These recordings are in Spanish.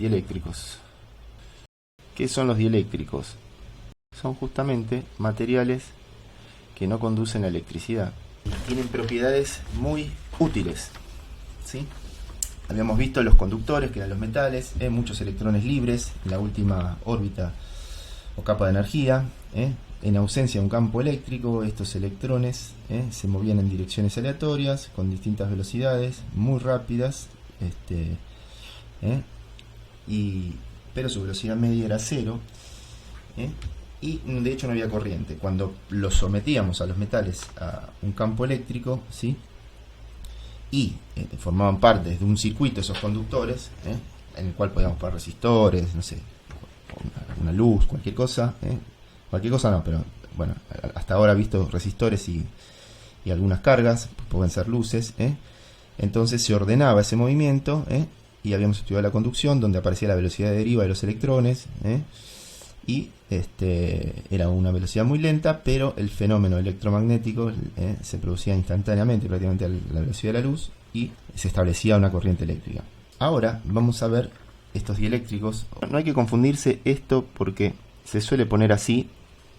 Dieléctricos. ¿Qué son los dieléctricos? Son justamente materiales que no conducen la electricidad. Tienen propiedades muy útiles, ¿sí? Habíamos visto los conductores, que eran los metales, muchos electrones libres en la última órbita o capa de energía. En ausencia de un campo eléctrico, estos electrones se movían en direcciones aleatorias, con distintas velocidades, muy rápidas, pero su velocidad media era cero, y de hecho no había corriente. Cuando los sometíamos a los metales a un campo eléctrico, ¿sí? Y formaban parte de un circuito esos conductores, en el cual podíamos poner resistores, no sé, una luz, cualquier cosa, cualquier cosa no, pero bueno, hasta ahora he visto resistores y algunas cargas, pueden ser luces, entonces se ordenaba ese movimiento, y habíamos estudiado la conducción, donde aparecía la velocidad de deriva de los electrones, y era una velocidad muy lenta, pero el fenómeno electromagnético se producía instantáneamente, prácticamente a la velocidad de la luz, y se establecía una corriente eléctrica. Ahora vamos a ver estos dieléctricos. No hay que confundirse esto, porque se suele poner así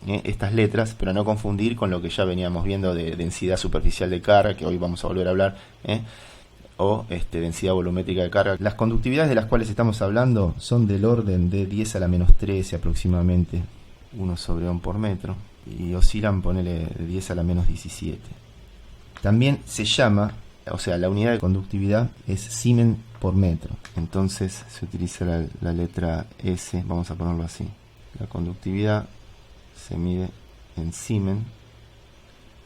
estas letras, pero no confundir con lo que ya veníamos viendo de densidad superficial de carga, que hoy vamos a volver a hablar, o densidad volumétrica de carga. Las conductividades de las cuales estamos hablando son del orden de 10 a la menos 13 aproximadamente, 1 sobre ohm por metro, y oscilan, ponele, de 10 a la menos 17. También se llama, o sea, la unidad de conductividad es Siemens por metro, entonces se utiliza la letra S, vamos a ponerlo así. La conductividad se mide en Siemens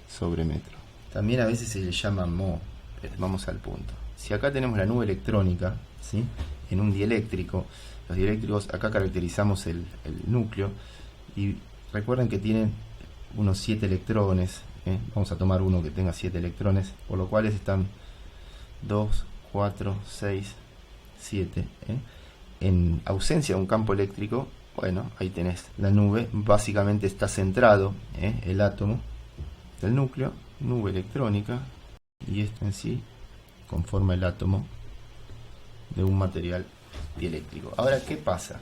sobre metro. También a veces se le llama mho. Vamos al punto. Si acá tenemos la nube electrónica, ¿sí?, en un dieléctrico, los dieléctricos, acá caracterizamos el núcleo, y recuerden que tienen unos 7 electrones, vamos a tomar uno que tenga 7 electrones, por lo cual están 2, 4, 6, 7. En ausencia de un campo eléctrico, bueno, ahí tenés la nube, básicamente está centrado el átomo del núcleo, nube electrónica, y esto en sí conforma el átomo de un material dieléctrico. Ahora, ¿qué pasa?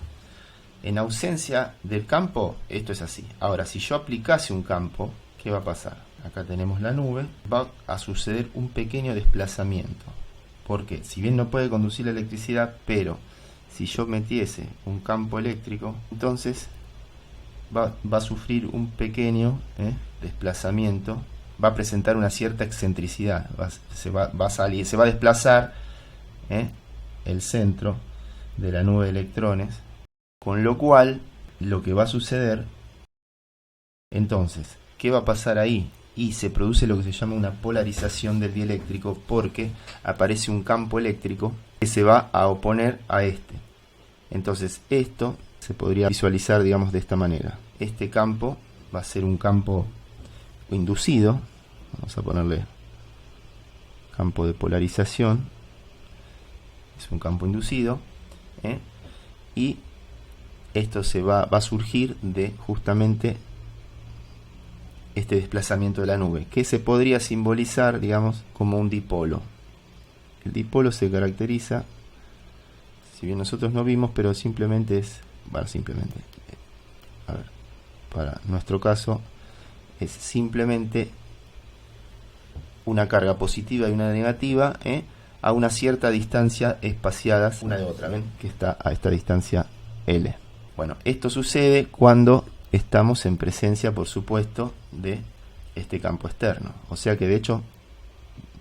En ausencia del campo, esto es así. Ahora, si yo aplicase un campo, ¿qué va a pasar? Acá tenemos la nube, va a suceder un pequeño desplazamiento. Porque si bien no puede conducir la electricidad, pero si yo metiese un campo eléctrico, entonces va a sufrir un pequeño desplazamiento, va a presentar una cierta excentricidad, se va a desplazar el centro de la nube de electrones, con lo cual lo que va a suceder, entonces, ¿qué va a pasar ahí? Y se produce lo que se llama una polarización del dieléctrico, porque aparece un campo eléctrico que se va a oponer a este. Entonces esto se podría visualizar, digamos, de esta manera. Este campo va a ser un campo inducido, vamos a ponerle campo de polarización, es un campo inducido, y esto va a surgir de justamente este desplazamiento de la nube, que se podría simbolizar, digamos, como un dipolo. El dipolo se caracteriza, si bien nosotros no vimos, pero simplemente es, bueno, simplemente, a ver, para nuestro caso, es simplemente una carga positiva y una negativa, a una cierta distancia espaciadas una de otra, ¿ven? Que está a esta distancia L. Bueno, esto sucede cuando estamos en presencia, por supuesto, de este campo externo. O sea que de hecho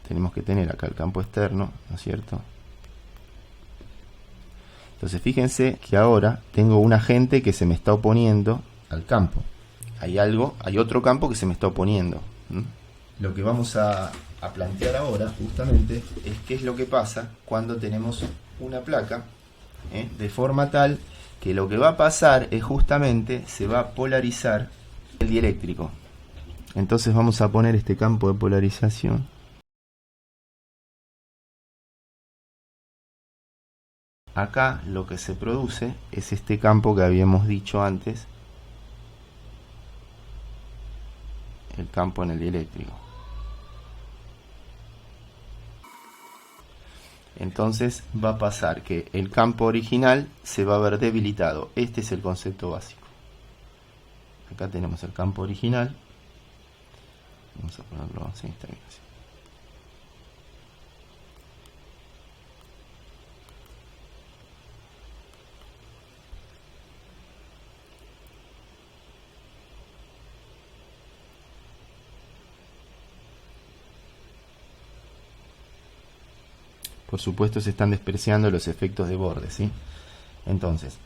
tenemos que tener acá el campo externo, ¿no es cierto? Entonces fíjense que ahora tengo un agente que se me está oponiendo al campo. Hay otro campo que se me está oponiendo. Lo que vamos a plantear ahora justamente es qué es lo que pasa cuando tenemos una placa, de forma tal que lo que va a pasar es justamente se va a polarizar el dieléctrico. Entonces vamos a poner este campo de polarización. Acá lo que se produce es este campo que habíamos dicho antes, el campo en el dieléctrico. entonces va a pasar que el campo original se va a ver debilitado. Este es el concepto básico. Acá tenemos el campo original. Vamos a ponerlo así, está bien así. Por supuesto se están despreciando los efectos de borde, ¿sí? Entonces,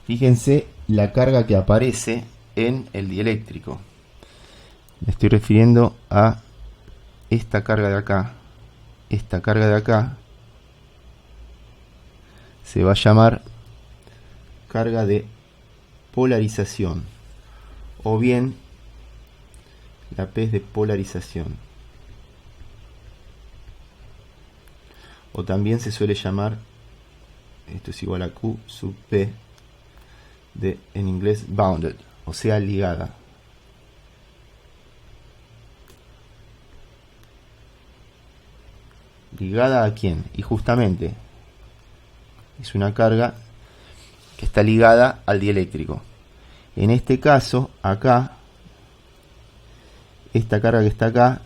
fíjense la carga que aparece en el dieléctrico. Me estoy refiriendo a esta carga de acá. Esta carga de acá se va a llamar carga de polarización, o bien la P es de polarización, o también se suele llamar, esto es igual a Q sub P, de, en inglés, bounded, o sea, ligada. ¿Ligada a quién? Y justamente es una carga que está ligada al dieléctrico. En este caso, acá, esta carga que está acá,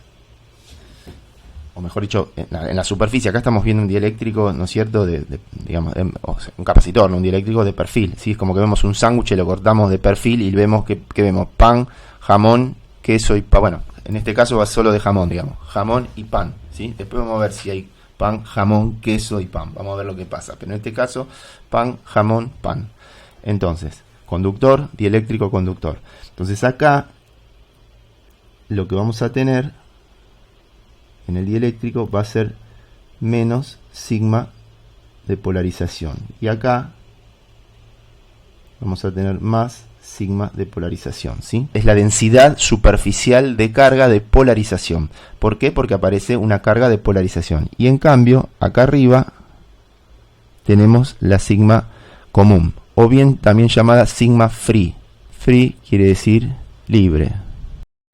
o mejor dicho, en la superficie, acá estamos viendo un dieléctrico, ¿no es cierto?, digamos, un capacitor, ¿no? Un dieléctrico de perfil, ¿sí? Es como que vemos un sándwich y lo cortamos de perfil y vemos que vemos pan, jamón, queso y pan. Bueno, en este caso va solo de jamón, digamos, jamón y pan, ¿sí? Después vamos a ver si hay pan, jamón, queso y pan. Vamos a ver lo que pasa, pero en este caso, pan, jamón, pan. Entonces, conductor, dieléctrico, conductor. Entonces acá, lo que vamos a tener en el dieléctrico va a ser menos sigma de polarización. Y acá vamos a tener más sigma de polarización, ¿sí? Es la densidad superficial de carga de polarización. ¿Por qué? Porque aparece una carga de polarización. Y en cambio, acá arriba tenemos la sigma común, o bien también llamada sigma free. Free quiere decir libre.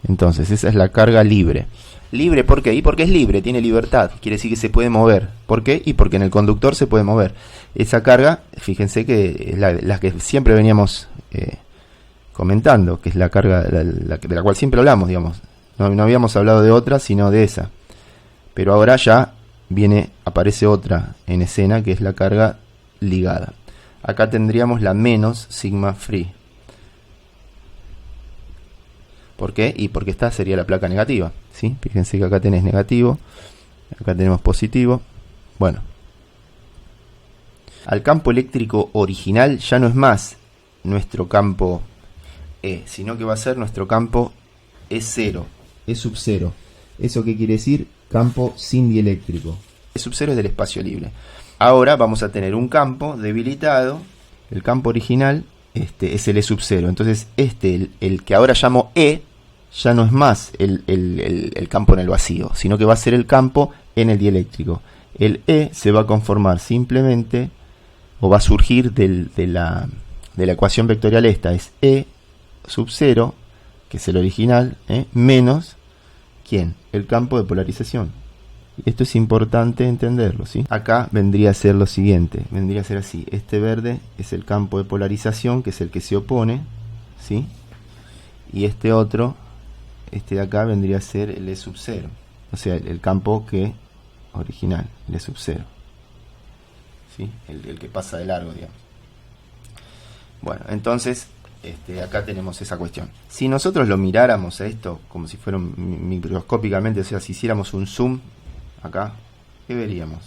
Entonces, esa es la carga libre. Libre, ¿por qué? Y porque es libre, tiene libertad, quiere decir que se puede mover. ¿Por qué? Y porque en el conductor se puede mover. Esa carga, fíjense que es la que siempre veníamos comentando, que es la carga de la cual siempre hablamos, digamos. No habíamos hablado de otra, sino de esa. Pero ahora ya aparece otra en escena, que es la carga ligada. Acá tendríamos la menos sigma free. ¿Por qué? Y porque esta sería la placa negativa, ¿sí? Fíjense que acá tenés negativo, acá tenemos positivo. Bueno, al campo eléctrico original ya no es más nuestro campo E, sino que va a ser nuestro campo E0, E sub 0. ¿Eso qué quiere decir? Campo sin dieléctrico. E sub 0 es del espacio libre. Ahora vamos a tener un campo debilitado. El campo original es el E sub 0. Entonces el que ahora llamo E, ya no es más el campo en el vacío, sino que va a ser el campo en el dieléctrico. El E se va a conformar simplemente, o va a surgir de la ecuación vectorial esta, es E sub 0, que es el original, menos, ¿quién? El campo de polarización. Y esto es importante entenderlo, ¿sí? Acá vendría a ser lo siguiente, vendría a ser así: este verde es el campo de polarización, que es el que se opone, ¿sí? Y este otro, este de acá, vendría a ser el E sub 0, o sea, el campo original, el E sub 0, ¿sí? El que pasa de largo, digamos. Bueno, entonces acá tenemos esa cuestión. Si nosotros lo miráramos a esto como si fuera microscópicamente, o sea, si hiciéramos un zoom acá, ¿qué veríamos?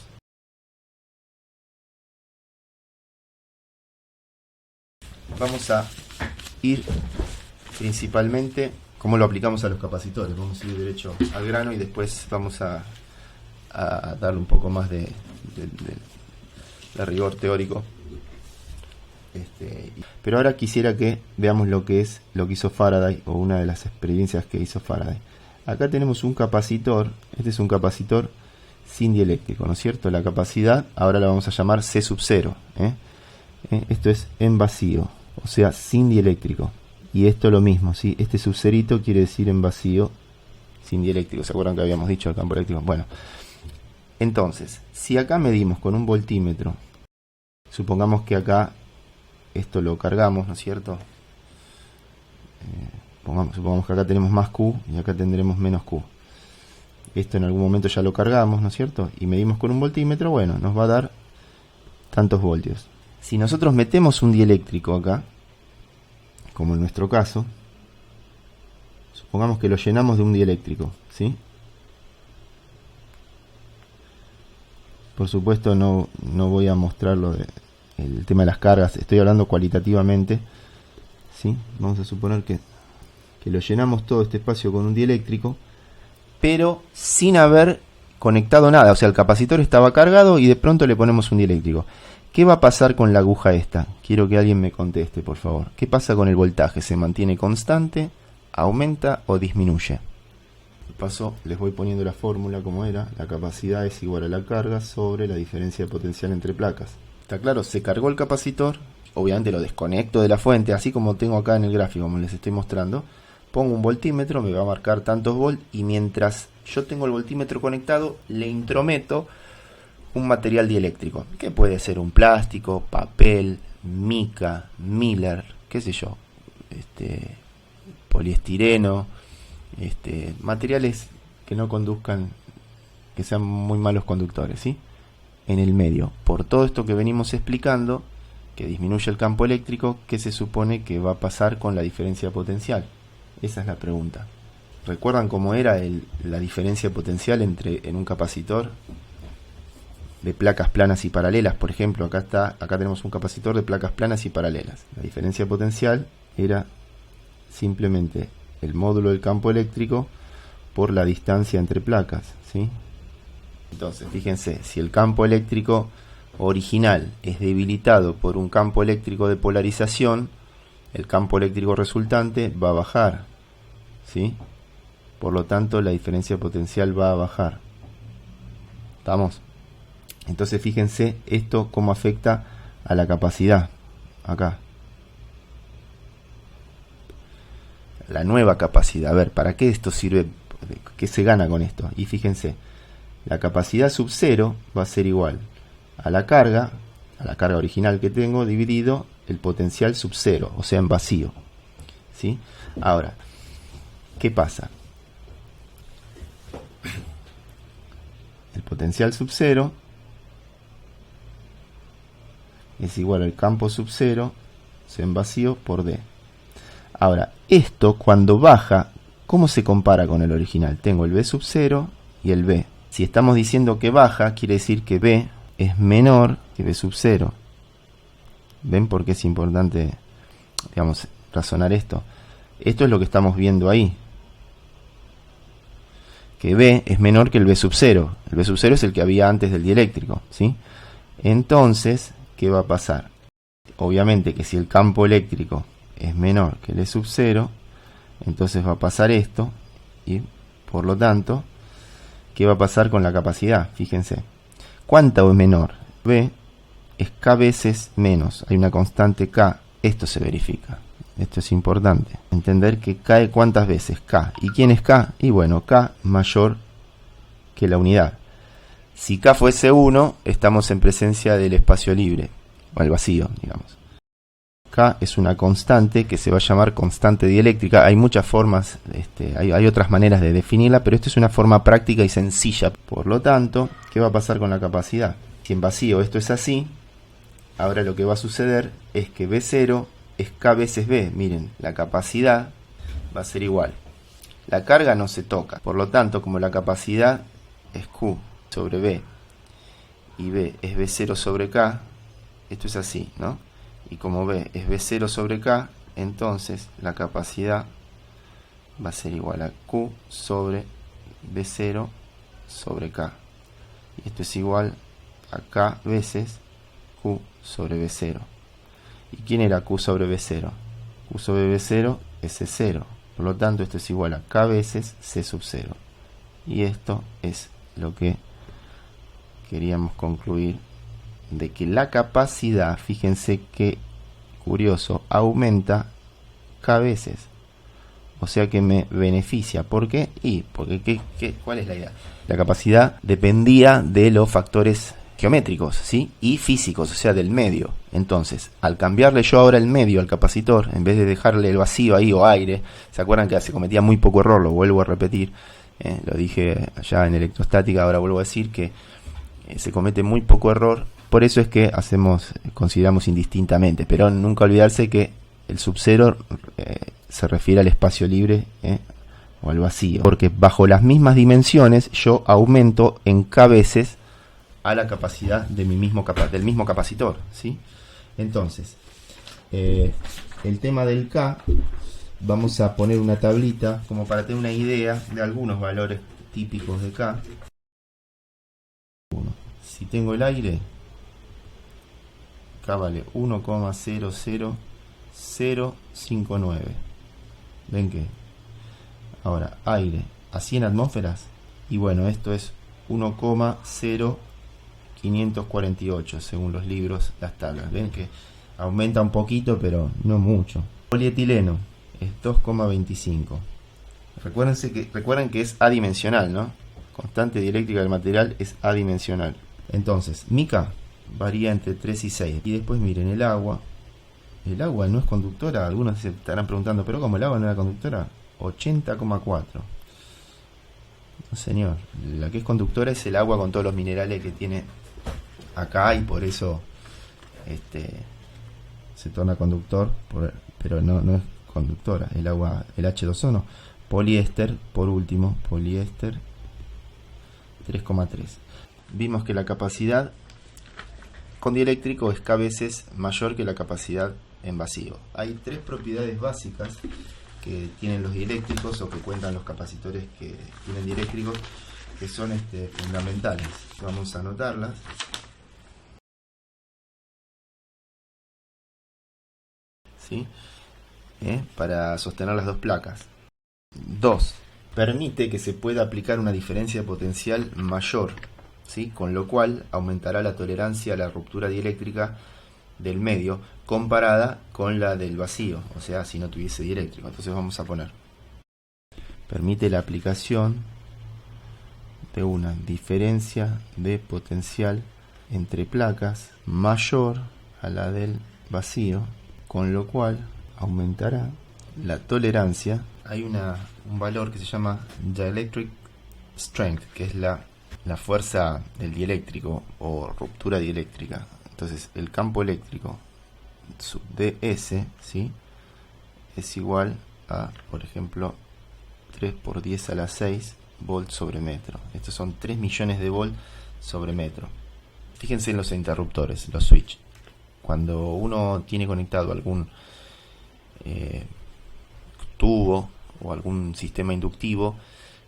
Vamos a ir principalmente cómo lo aplicamos a los capacitores. Vamos a ir derecho al grano y después vamos a darle un poco más de rigor teórico. Pero ahora quisiera que veamos lo que hizo Faraday, o una de las experiencias que hizo Faraday. Acá tenemos un capacitor. Este es un capacitor sin dieléctrico, ¿no es cierto? La capacidad ahora la vamos a llamar C sub 0. Esto es en vacío, o sea, sin dieléctrico. Y esto lo mismo, ¿sí? Este subcerito quiere decir en vacío, sin dieléctrico. ¿Se acuerdan que habíamos dicho el campo eléctrico? Bueno, Entonces, si acá medimos con un voltímetro, supongamos que acá esto lo cargamos, ¿no es cierto? Supongamos que acá tenemos más Q y acá tendremos menos Q. Esto en algún momento ya lo cargamos, ¿no es cierto? Y medimos con un voltímetro, bueno, nos va a dar tantos voltios. Si nosotros metemos un dieléctrico acá, como en nuestro caso, supongamos que lo llenamos de un dieléctrico, ¿sí? Por supuesto no voy a mostrarlo el tema de las cargas, estoy hablando cualitativamente, ¿sí? Vamos a suponer que lo llenamos todo este espacio con un dieléctrico, pero sin haber conectado nada, o sea, el capacitor estaba cargado y de pronto le ponemos un dieléctrico. ¿Qué va a pasar con la aguja esta? Quiero que alguien me conteste, por favor. ¿Qué pasa con el voltaje? ¿Se mantiene constante, aumenta o disminuye? De paso, les voy poniendo la fórmula como era. La capacidad es igual a la carga sobre la diferencia de potencial entre placas. ¿Está claro? Se cargó el capacitor. Obviamente lo desconecto de la fuente, así como tengo acá en el gráfico, como les estoy mostrando. Pongo un voltímetro, me va a marcar tantos volts y mientras yo tengo el voltímetro conectado, le intrometo un material dieléctrico, que puede ser un plástico, papel, mica, Miller, qué sé yo, poliestireno, materiales que no conduzcan, que sean muy malos conductores, ¿sí? En el medio, por todo esto que venimos explicando, que disminuye el campo eléctrico, ¿qué se supone que va a pasar con la diferencia potencial? Esa es la pregunta. ¿Recuerdan cómo era la diferencia potencial en un capacitor de placas planas y paralelas? Por ejemplo, acá tenemos un capacitor de placas planas y paralelas. La diferencia potencial era simplemente el módulo del campo eléctrico por la distancia entre placas, ¿sí? Entonces, fíjense, si el campo eléctrico original es debilitado por un campo eléctrico de polarización, el campo eléctrico resultante va a bajar, ¿sí? Por lo tanto, la diferencia potencial va a bajar. ¿Estamos? Entonces, fíjense esto cómo afecta a la capacidad. Acá. La nueva capacidad. A ver, ¿para qué esto sirve? ¿Qué se gana con esto? Y fíjense, la capacidad sub 0 va a ser igual a la carga original que tengo, dividido el potencial sub 0, o sea, en vacío, ¿sí? Ahora, ¿qué pasa? El potencial sub 0 es igual al campo sub 0, o sea, en vacío, por D. Ahora, esto cuando baja, ¿cómo se compara con el original? Tengo el B sub 0 y el B. Si estamos diciendo que baja, quiere decir que B es menor que B sub 0. ¿Ven por qué es importante, digamos, razonar esto? Esto es lo que estamos viendo ahí. Que B es menor que el B sub 0. El B sub 0 es el que había antes del dieléctrico, ¿sí? Entonces, ¿qué va a pasar? Obviamente que si el campo eléctrico es menor que el E sub 0, entonces va a pasar esto, y por lo tanto, ¿qué va a pasar con la capacidad? Fíjense. ¿Cuánto es menor? B es K veces menos. Hay una constante K. Esto se verifica. Esto es importante. Entender que K, ¿cuántas veces? K. ¿Y quién es K? Y bueno, K mayor que la unidad. Si K fuese 1, estamos en presencia del espacio libre, o el vacío, digamos. K es una constante que se va a llamar constante dieléctrica. Hay muchas formas, hay otras maneras de definirla, pero esta es una forma práctica y sencilla. Por lo tanto, ¿qué va a pasar con la capacidad? Si en vacío esto es así, ahora lo que va a suceder es que B0 es K veces B. Miren, la capacidad va a ser igual. La carga no se toca. Por lo tanto, como la capacidad es Q sobre B y B es B0 sobre K, esto es así, ¿no? Y como B es B0 sobre K, entonces la capacidad va a ser igual a Q sobre B0 sobre K. Y esto es igual a K veces Q sobre B0. ¿Y quién era Q sobre B0? Q sobre B0 es C0. Por lo tanto, esto es igual a K veces C sub 0. Y esto es lo que queríamos concluir, de que la capacidad, fíjense que curioso, aumenta K veces. o sea que me beneficia. ¿Por qué? Porque ¿cuál es la idea? La capacidad dependía de los factores geométricos, ¿sí? Y físicos, o sea, del medio. Entonces, al cambiarle yo ahora el medio al capacitor, en vez de dejarle el vacío ahí o aire, ¿se acuerdan que se cometía muy poco error? Lo vuelvo a repetir, lo dije allá en electrostática, ahora vuelvo a decir que se comete muy poco error. Por eso es que consideramos indistintamente, pero nunca olvidarse que el sub-cero se refiere al espacio libre o al vacío, porque bajo las mismas dimensiones yo aumento en K veces a la capacidad de del mismo capacitor, ¿sí? Entonces, el tema del K, vamos a poner una tablita como para tener una idea de algunos valores típicos de K. Si tengo el aire, K vale 1,00059. ¿Ven que? Ahora, aire a 100 atmósferas, y bueno, esto es 1,0548 según los libros, las tablas. Ven que aumenta un poquito, pero no mucho. Polietileno es 2,25. Recuerden que es adimensional, ¿no? Constante dieléctrica del material es adimensional. Entonces, mi K varía entre 3 y 6. Y después miren, el agua no es conductora. Algunos se estarán preguntando, ¿pero cómo el agua no era conductora? 80,4. No, señor. La que es conductora es el agua con todos los minerales que tiene acá, y por eso se torna conductor, pero no es conductora. El agua, el H2O no. Poliéster, por último, poliéster 3,3. Vimos que la capacidad con dieléctrico es K veces mayor que la capacidad en vacío. Hay tres propiedades básicas que tienen los dieléctricos, o que cuentan los capacitores que tienen dieléctricos, que son fundamentales. Vamos a anotarlas. ¿Sí? Para sostener las dos placas. 2. Permite que se pueda aplicar una diferencia potencial mayor, ¿sí? Con lo cual aumentará la tolerancia a la ruptura dieléctrica del medio comparada con la del vacío, o sea, si no tuviese dieléctrico. Entonces vamos a poner: permite la aplicación de una diferencia de potencial entre placas mayor a la del vacío, con lo cual aumentará la tolerancia. Hay un valor que se llama dielectric strength, que es la fuerza del dieléctrico o ruptura dieléctrica. Entonces el campo eléctrico sub ds, ¿sí?, es igual a, por ejemplo, 3 por 10 a la 6 volt sobre metro. Estos son 3 millones de volt sobre metro. Fíjense en los interruptores, los switch. Cuando uno tiene conectado algún tubo o algún sistema inductivo,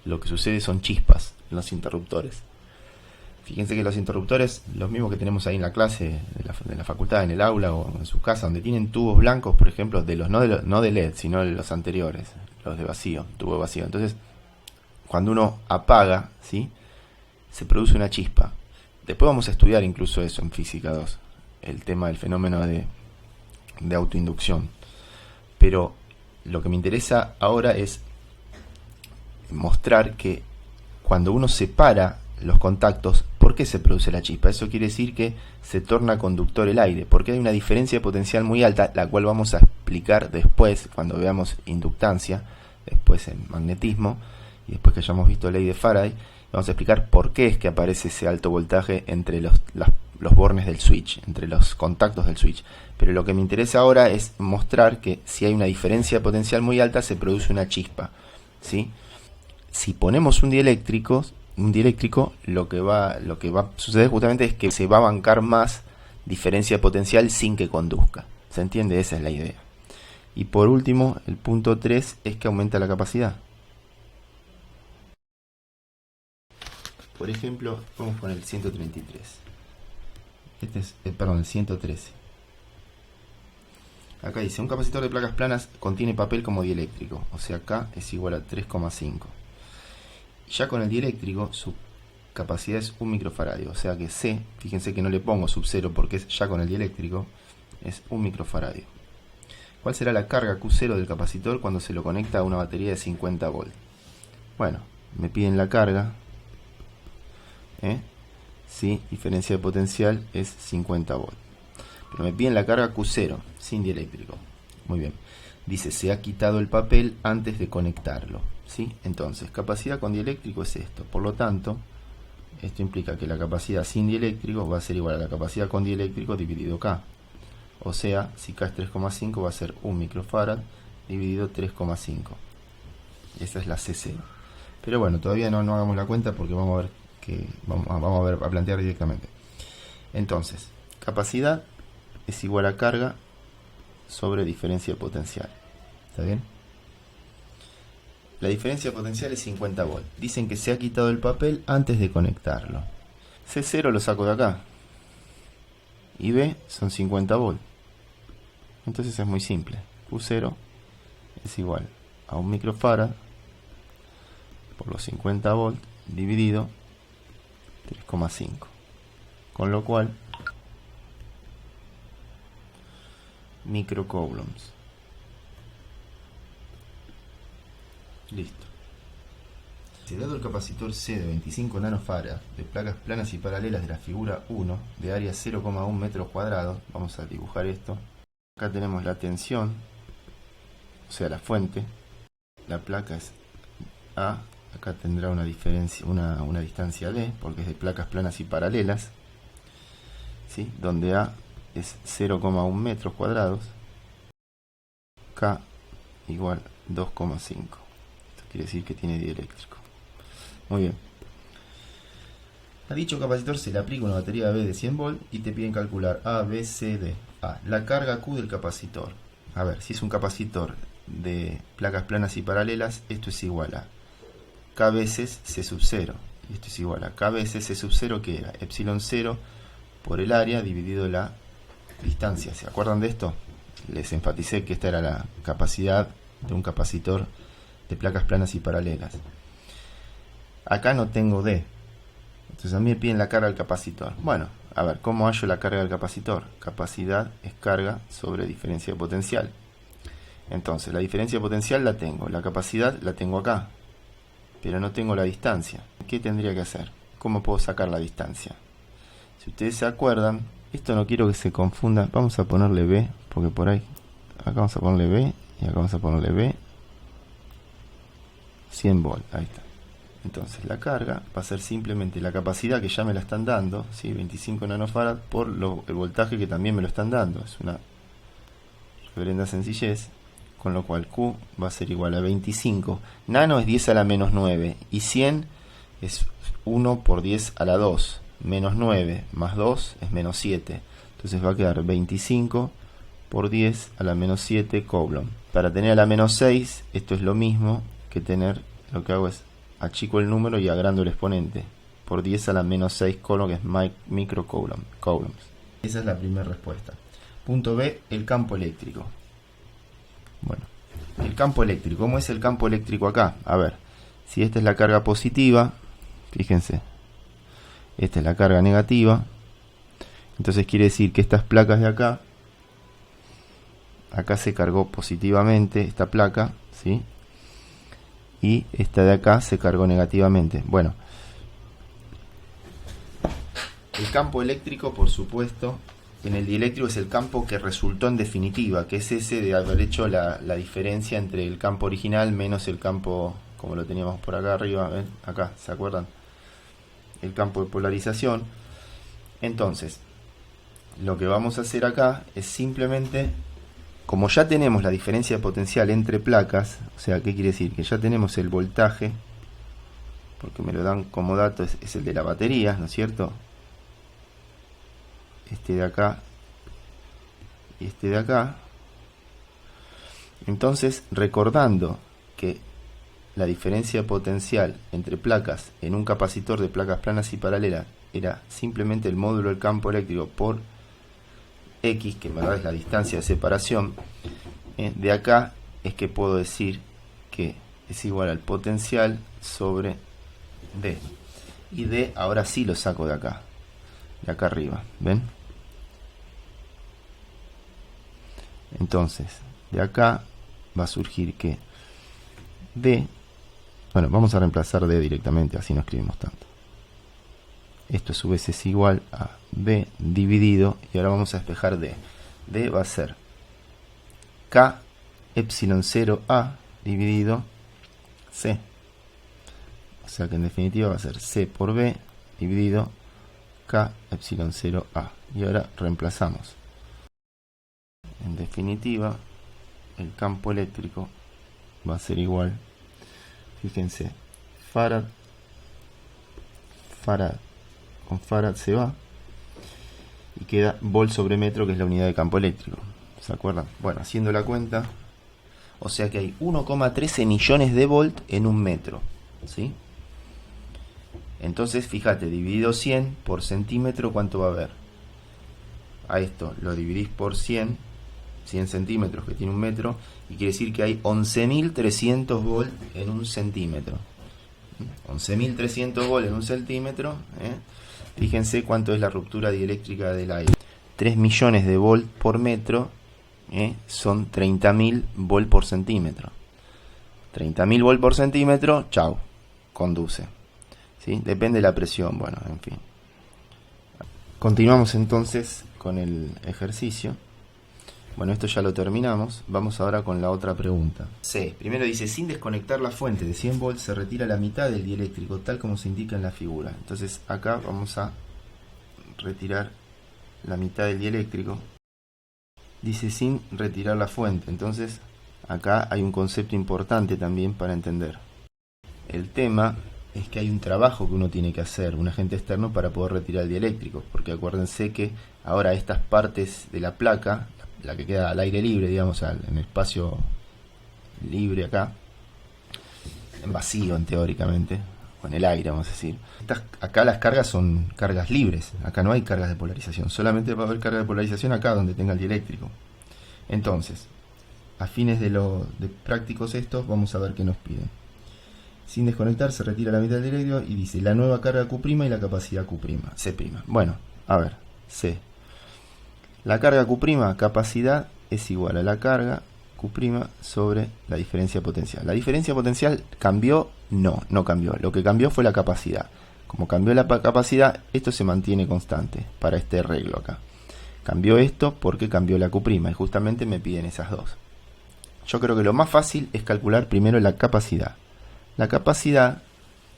lo que sucede son chispas en los interruptores. Fíjense que los interruptores, los mismos que tenemos ahí en la clase de la facultad, en el aula o en su casa, donde tienen tubos blancos, por ejemplo, no de LED, sino de los anteriores, los de vacío, tubo vacío. Entonces, cuando uno apaga, ¿sí?, se produce una chispa. Después vamos a estudiar incluso eso en física 2, el tema del fenómeno de autoinducción. Pero lo que me interesa ahora es mostrar que cuando uno separa los contactos, ¿por qué se produce la chispa? Eso quiere decir que se torna conductor el aire, porque hay una diferencia de potencial muy alta, la cual vamos a explicar después, cuando veamos inductancia, después en magnetismo, y después que hayamos visto ley de Faraday, vamos a explicar por qué es que aparece ese alto voltaje entre los bornes del switch, entre los contactos del switch. Pero lo que me interesa ahora es mostrar que si hay una diferencia de potencial muy alta, se produce una chispa, ¿sí? Si ponemos un dieléctrico, lo que va a suceder justamente es que se va a bancar más diferencia de potencial sin que conduzca. ¿Se entiende? Esa es la idea. Y por último, el punto 3 es que aumenta la capacidad. Por ejemplo, vamos con el 133. Este es, el 113. Acá dice: un capacitor de placas planas contiene papel como dieléctrico, o sea, K es igual a 3,5. Ya con el dieléctrico, su capacidad es 1 microfaradio, o sea que C, fíjense que no le pongo sub 0 porque es ya con el dieléctrico, es 1 microfaradio. ¿Cuál será la carga Q0 del capacitor cuando se lo conecta a una batería de 50 volts? Bueno, me piden la carga. Sí, diferencia de potencial es 50 volts. Pero me piden la carga Q0, sin dieléctrico. Muy bien. Dice, se ha quitado el papel antes de conectarlo. ¿Sí? Entonces, capacidad con dieléctrico es esto. Por lo tanto, esto implica que la capacidad sin dieléctrico va a ser igual a la capacidad con dieléctrico dividido K. O sea, si K es 3,5 va a ser 1 microfarad dividido 3,5. Esa es la C0. Pero bueno, todavía no hagamos la cuenta porque vamos a ver que vamos a plantear directamente. Entonces, capacidad es igual a carga sobre diferencia de potencial. ¿Está bien? La diferencia de potencial es 50 volts. Dicen que se ha quitado el papel antes de conectarlo. C0 lo saco de acá. Y B son 50 volts. Entonces es muy simple. Q0 es igual a 1 microfarad por los 50 volts dividido 3,5. Con lo cual, microcoulombs. Listo. Si dado el capacitor C de 25 nanofarad de placas planas y paralelas de la figura 1 de área 0,1 metros cuadrados, vamos a dibujar esto. Acá tenemos la tensión, o sea la fuente. La placa es A, acá tendrá una diferencia, una distancia D, porque es de placas planas y paralelas, ¿sí? Donde A es 0,1 metros cuadrados, K igual 2,5. Esto quiere decir que tiene dieléctrico. Muy bien. A dicho capacitor se le aplica una batería B de 100 volts y te piden calcular A, B, C, D. A, la carga Q del capacitor. A ver, si es un capacitor de placas planas y paralelas, esto es igual a K veces C sub 0. Y esto es igual a K veces C sub 0, que era epsilon 0 por el área dividido la distancia. ¿Se acuerdan de esto? Les enfaticé que esta era la capacidad de un capacitor de placas planas y paralelas. Acá no tengo D. Entonces a mí me piden la carga del capacitor. Bueno, a ver, ¿cómo hallo la carga del capacitor? Capacidad es carga sobre diferencia de potencial. Entonces, la diferencia de potencial la tengo. La capacidad la tengo acá. Pero no tengo la distancia. ¿Qué tendría que hacer? ¿Cómo puedo sacar la distancia? Si ustedes se acuerdan, esto no quiero que se confunda. Vamos a ponerle B, porque por ahí, acá vamos a ponerle B y acá vamos a ponerle B. 100 volts, ahí está. Entonces la carga va a ser simplemente la capacidad que ya me la están dando, ¿sí? 25 nanofarad por el voltaje que también me lo están dando. Es una reverenda sencillez. Con lo cual Q va a ser igual a 25. Nano es 10 a la menos 9. Y 100 es 1 por 10 a la 2. Menos 9 más 2 es menos 7. Entonces va a quedar 25 por 10 a la menos 7 coulomb. Para tener a la menos 6, esto es lo mismo que tener, lo que hago es achico el número y agrando el exponente. Por 10 a la menos 6 coulomb, que es microcoulombs. Esa es la primera respuesta. Punto B, el campo eléctrico. Bueno, el campo eléctrico. ¿Cómo es el campo eléctrico acá? A ver, si esta es la carga positiva, fíjense, esta es la carga negativa. Entonces quiere decir que estas placas de acá, acá se cargó positivamente esta placa, ¿sí? Y esta de acá se cargó negativamente. Bueno, el campo eléctrico, por supuesto, en el dieléctrico es el campo que resultó en definitiva, que es ese de haber hecho la diferencia entre el campo original menos el campo, como lo teníamos por acá arriba, ¿ven? Acá, ¿se acuerdan? El campo de polarización. Entonces, lo que vamos a hacer acá es simplemente, como ya tenemos la diferencia de potencial entre placas, o sea, ¿qué quiere decir? Que ya tenemos el voltaje, porque me lo dan como dato, es el de la batería, ¿no es cierto? Este de acá y este de acá. Entonces, recordando que la diferencia de potencial entre placas en un capacitor de placas planas y paralelas era simplemente el módulo del campo eléctrico por X, que en verdad es la distancia de separación, de acá es que puedo decir que es igual al potencial sobre D. Y D ahora sí lo saco de acá arriba, ¿ven? Entonces, de acá va a surgir que D, bueno, vamos a reemplazar D directamente, así no escribimos tanto. Esto a su vez es igual a B dividido, y ahora vamos a despejar D. D va a ser K epsilon 0A dividido C. O sea que en definitiva va a ser C por B dividido K epsilon 0A. Y ahora reemplazamos. En definitiva, el campo eléctrico va a ser igual, fíjense, Farad con Farad se va y queda volt sobre metro, que es la unidad de campo eléctrico. ¿Se acuerdan? Bueno, haciendo la cuenta, o sea que hay 1,13 millones de volt en un metro, ¿sí? Entonces, fíjate, dividido 100 por centímetro, ¿cuánto va a haber? A esto lo dividís por 100 centímetros, que tiene un metro, y quiere decir que hay 11.300 volt en un centímetro. 11.300 volt en un centímetro, Fíjense cuánto es la ruptura dieléctrica del aire. 3 millones de volt por metro, son 30.000 volt por centímetro. 30.000 volt por centímetro, chau, conduce. ¿Sí? Depende de la presión, bueno, en fin. Continuamos entonces con el ejercicio. Bueno, esto ya lo terminamos. Vamos ahora con la otra pregunta. C. Primero dice, sin desconectar la fuente de 100 volts se retira la mitad del dieléctrico, tal como se indica en la figura. Entonces acá vamos a retirar la mitad del dieléctrico. Dice sin retirar la fuente. Entonces acá hay un concepto importante también para entender. El tema es que hay un trabajo que uno tiene que hacer, un agente externo, para poder retirar el dieléctrico. Porque acuérdense que ahora estas partes de la placa, la que queda al aire libre, digamos, en espacio libre acá, en vacío teóricamente, con el aire, vamos a decir. Acá las cargas son cargas libres, acá no hay cargas de polarización, solamente va a haber carga de polarización acá donde tenga el dieléctrico. Entonces, a fines de prácticos estos, vamos a ver qué nos piden. Sin desconectar se retira la mitad del dieléctrico y dice la nueva carga Q' y la capacidad Q', C'. Bueno, a ver, C. La carga Q', capacidad, es igual a la carga Q' sobre la diferencia potencial. ¿La diferencia potencial cambió? No, no cambió. Lo que cambió fue la capacidad. Como cambió la capacidad, esto se mantiene constante para este arreglo acá. Cambió esto porque cambió la Q' y justamente me piden esas dos. Yo creo que lo más fácil es calcular primero la capacidad. La capacidad,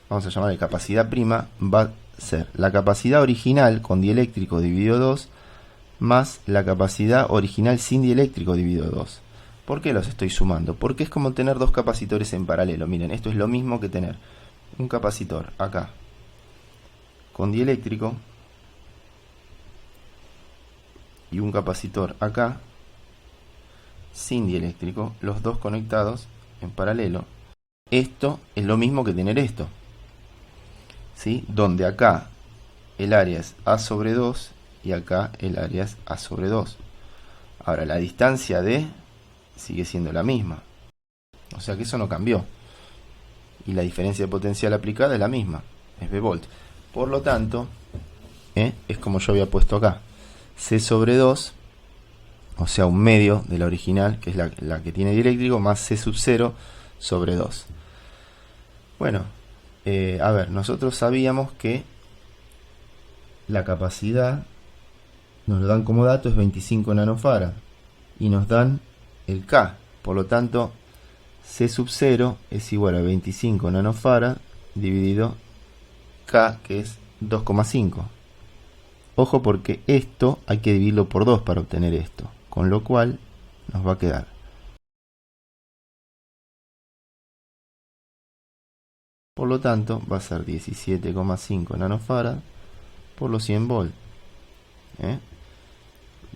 vamos a llamarle capacidad prima, va a ser la capacidad original con dieléctrico dividido 2 más la capacidad original sin dieléctrico dividido 2. ¿Por qué los estoy sumando? Porque es como tener dos capacitores en paralelo. Miren, esto es lo mismo que tener un capacitor acá con dieléctrico y un capacitor acá sin dieléctrico, los dos conectados en paralelo. Esto es lo mismo que tener esto, ¿sí? Donde acá el área es A sobre 2 y acá el área es A sobre 2. Ahora la distancia D sigue siendo la misma, o sea que eso no cambió, y la diferencia de potencial aplicada es la misma, es B volt. Por lo tanto, es como yo había puesto acá, C sobre 2, o sea un medio de la original, que es la que tiene dieléctrico, más C sub 0 sobre 2. Bueno, a ver, nosotros sabíamos que la capacidad, nos lo dan como dato, es 25 nanofarad, y nos dan el K, por lo tanto C sub 0 es igual a 25 nanofarad dividido K, que es 2,5. Ojo, porque esto hay que dividirlo por 2 para obtener esto, con lo cual nos va a quedar por lo tanto va a ser 17,5 nanofarad por los 100 volt,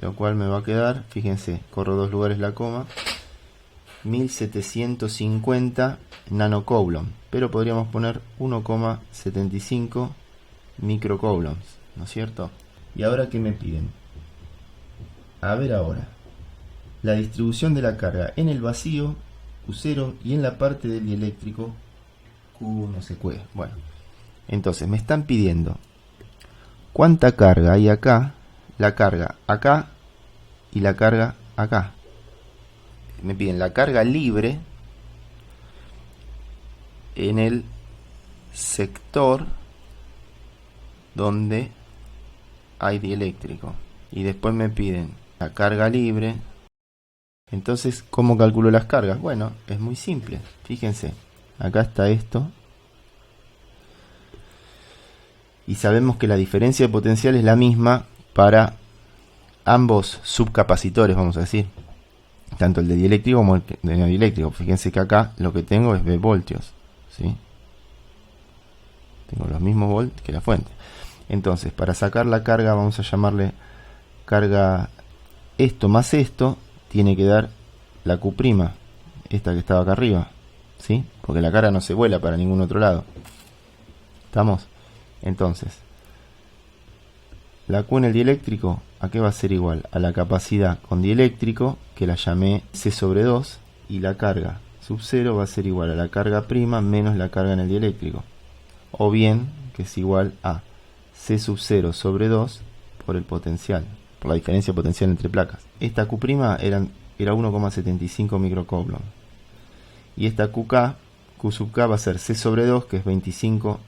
lo cual me va a quedar, fíjense, corro dos lugares la coma, 1750 nanocoulomb, pero podríamos poner 1,75 microcoulombs, ¿no es cierto? ¿Y ahora qué me piden? A ver ahora, la distribución de la carga en el vacío, Q0, y en la parte del dieléctrico, Q no sé qué. Bueno, entonces me están pidiendo cuánta carga hay acá, la carga acá y la carga acá. me piden la carga libre en el sector donde hay dieléctrico, y después me piden la carga libre. Entonces, ¿cómo calculo las cargas? Bueno, es muy simple. Fíjense, acá está esto, y sabemos que la diferencia de potencial es la misma para ambos subcapacitores, vamos a decir, tanto el de dieléctrico como el de no dieléctrico. Fíjense que acá lo que tengo es V voltios, ¿sí? Tengo los mismos volts que la fuente. Entonces, para sacar la carga, vamos a llamarle carga esto más esto, tiene que dar la Q', esta que estaba acá arriba, ¿sí? Porque la carga no se vuela para ningún otro lado. ¿Estamos? Entonces, la Q en el dieléctrico, ¿a qué va a ser igual? A la capacidad con dieléctrico, que la llamé C sobre 2, y la carga sub 0 va a ser igual a la carga prima menos la carga en el dieléctrico. O bien, que es igual a C sub 0 sobre 2 por el potencial, por la diferencia potencial entre placas. Esta Q' era 1,75 microcoulomb. Y esta QK, Q sub K va a ser C sobre 2, que es 25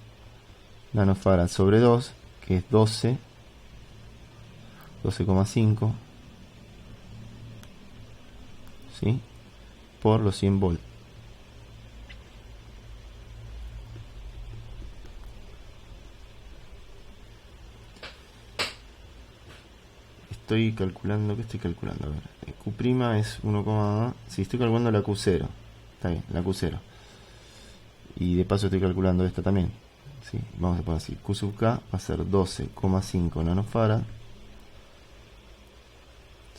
nanofarad sobre 2, que es 12,5, ¿sí? Por los 100 volts. Estoy calculando, ¿qué estoy calculando? A ver, Q' es 1, si estoy calculando la Q0, está bien, la Q0. Y de paso estoy calculando esta también. ¿Sí? Vamos a poner así, Q sub K va a ser 12,5 nanofarad,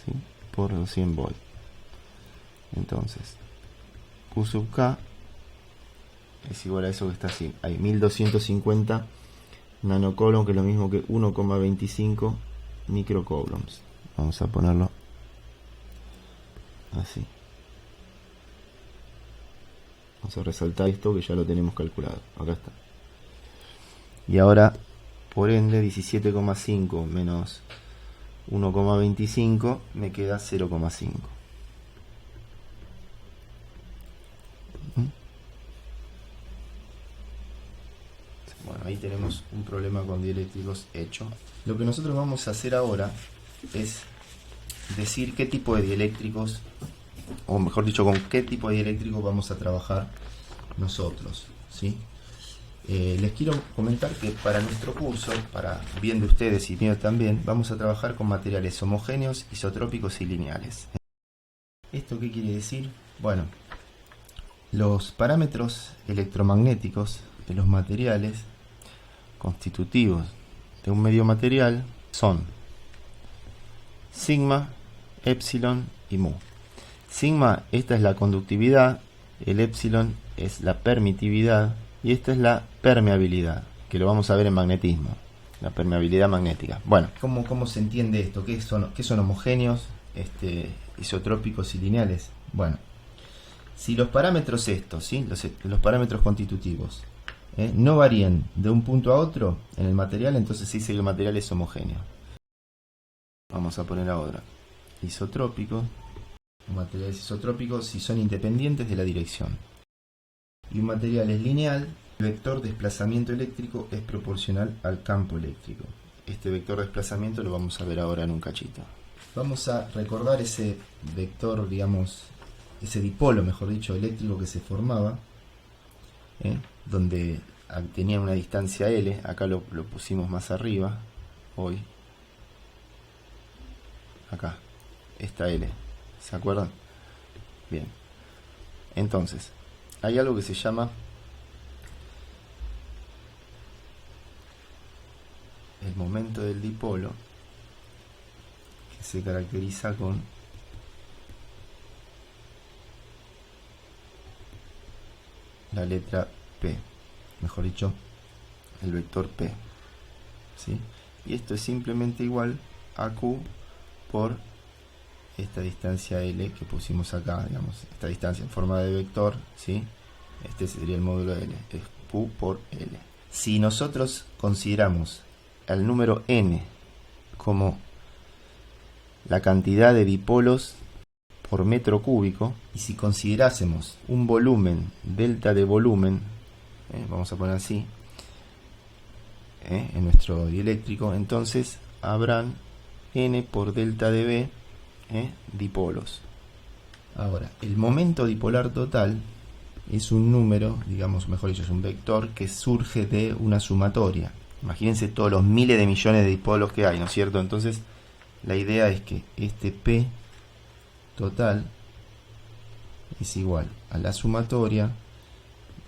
¿sí? Por los 100 volts. Entonces, Q sub K es igual a eso que está así. Hay 1250 nanocoulomb, que es lo mismo que 1,25 microcoulombs. Vamos a ponerlo así. Vamos a resaltar esto que ya lo tenemos calculado. Acá está. Y ahora, por ende, 17,5 menos 1,25 me queda 0,5. Bueno, ahí tenemos un problema con dieléctricos hecho. Lo que nosotros vamos a hacer ahora es decir qué tipo de dieléctricos, o mejor dicho, con qué tipo de dieléctricos vamos a trabajar nosotros, ¿sí? Les quiero comentar que para nuestro curso, para bien de ustedes y mío también, vamos a trabajar con materiales homogéneos, isotrópicos y lineales. ¿Esto qué quiere decir? Bueno, los parámetros electromagnéticos de los materiales constitutivos de un medio material son sigma, epsilon y mu. Sigma, esta es la conductividad, el epsilon es la permitividad y esta es la permeabilidad, que lo vamos a ver en magnetismo, la permeabilidad magnética. Bueno, ¿cómo se entiende esto? ¿Qué son homogéneos, isotrópicos y lineales? Bueno, si los parámetros estos, ¿sí? los parámetros constitutivos, no varían de un punto a otro en el material, entonces se dice que el material es homogéneo. Vamos a poner ahora isotrópicos. Materiales isotrópicos si son independientes de la dirección. Y un material es lineal, el vector de desplazamiento eléctrico es proporcional al campo eléctrico. Este vector de desplazamiento lo vamos a ver ahora en un cachito. Vamos a recordar ese vector, digamos, ese dipolo, mejor dicho, eléctrico que se formaba, donde tenía una distancia L, acá lo pusimos más arriba, hoy, acá, esta L, ¿se acuerdan? Bien, entonces, hay algo que se llama el momento del dipolo, que se caracteriza con la letra P, mejor dicho, el vector P, ¿sí? Y esto es simplemente igual a Q por esta distancia L que pusimos acá, digamos, esta distancia en forma de vector, ¿sí? Este sería el módulo de L, es Q por L. Si nosotros consideramos el número n como la cantidad de dipolos por metro cúbico, y si considerásemos un volumen, delta de volumen, vamos a poner así, en nuestro dieléctrico, entonces habrán n por delta de B dipolos. Ahora, el momento dipolar total es un número, digamos, mejor dicho, es un vector que surge de una sumatoria. Imagínense todos los miles de millones de dipolos que hay, ¿no es cierto? Entonces, la idea es que este P total es igual a la sumatoria,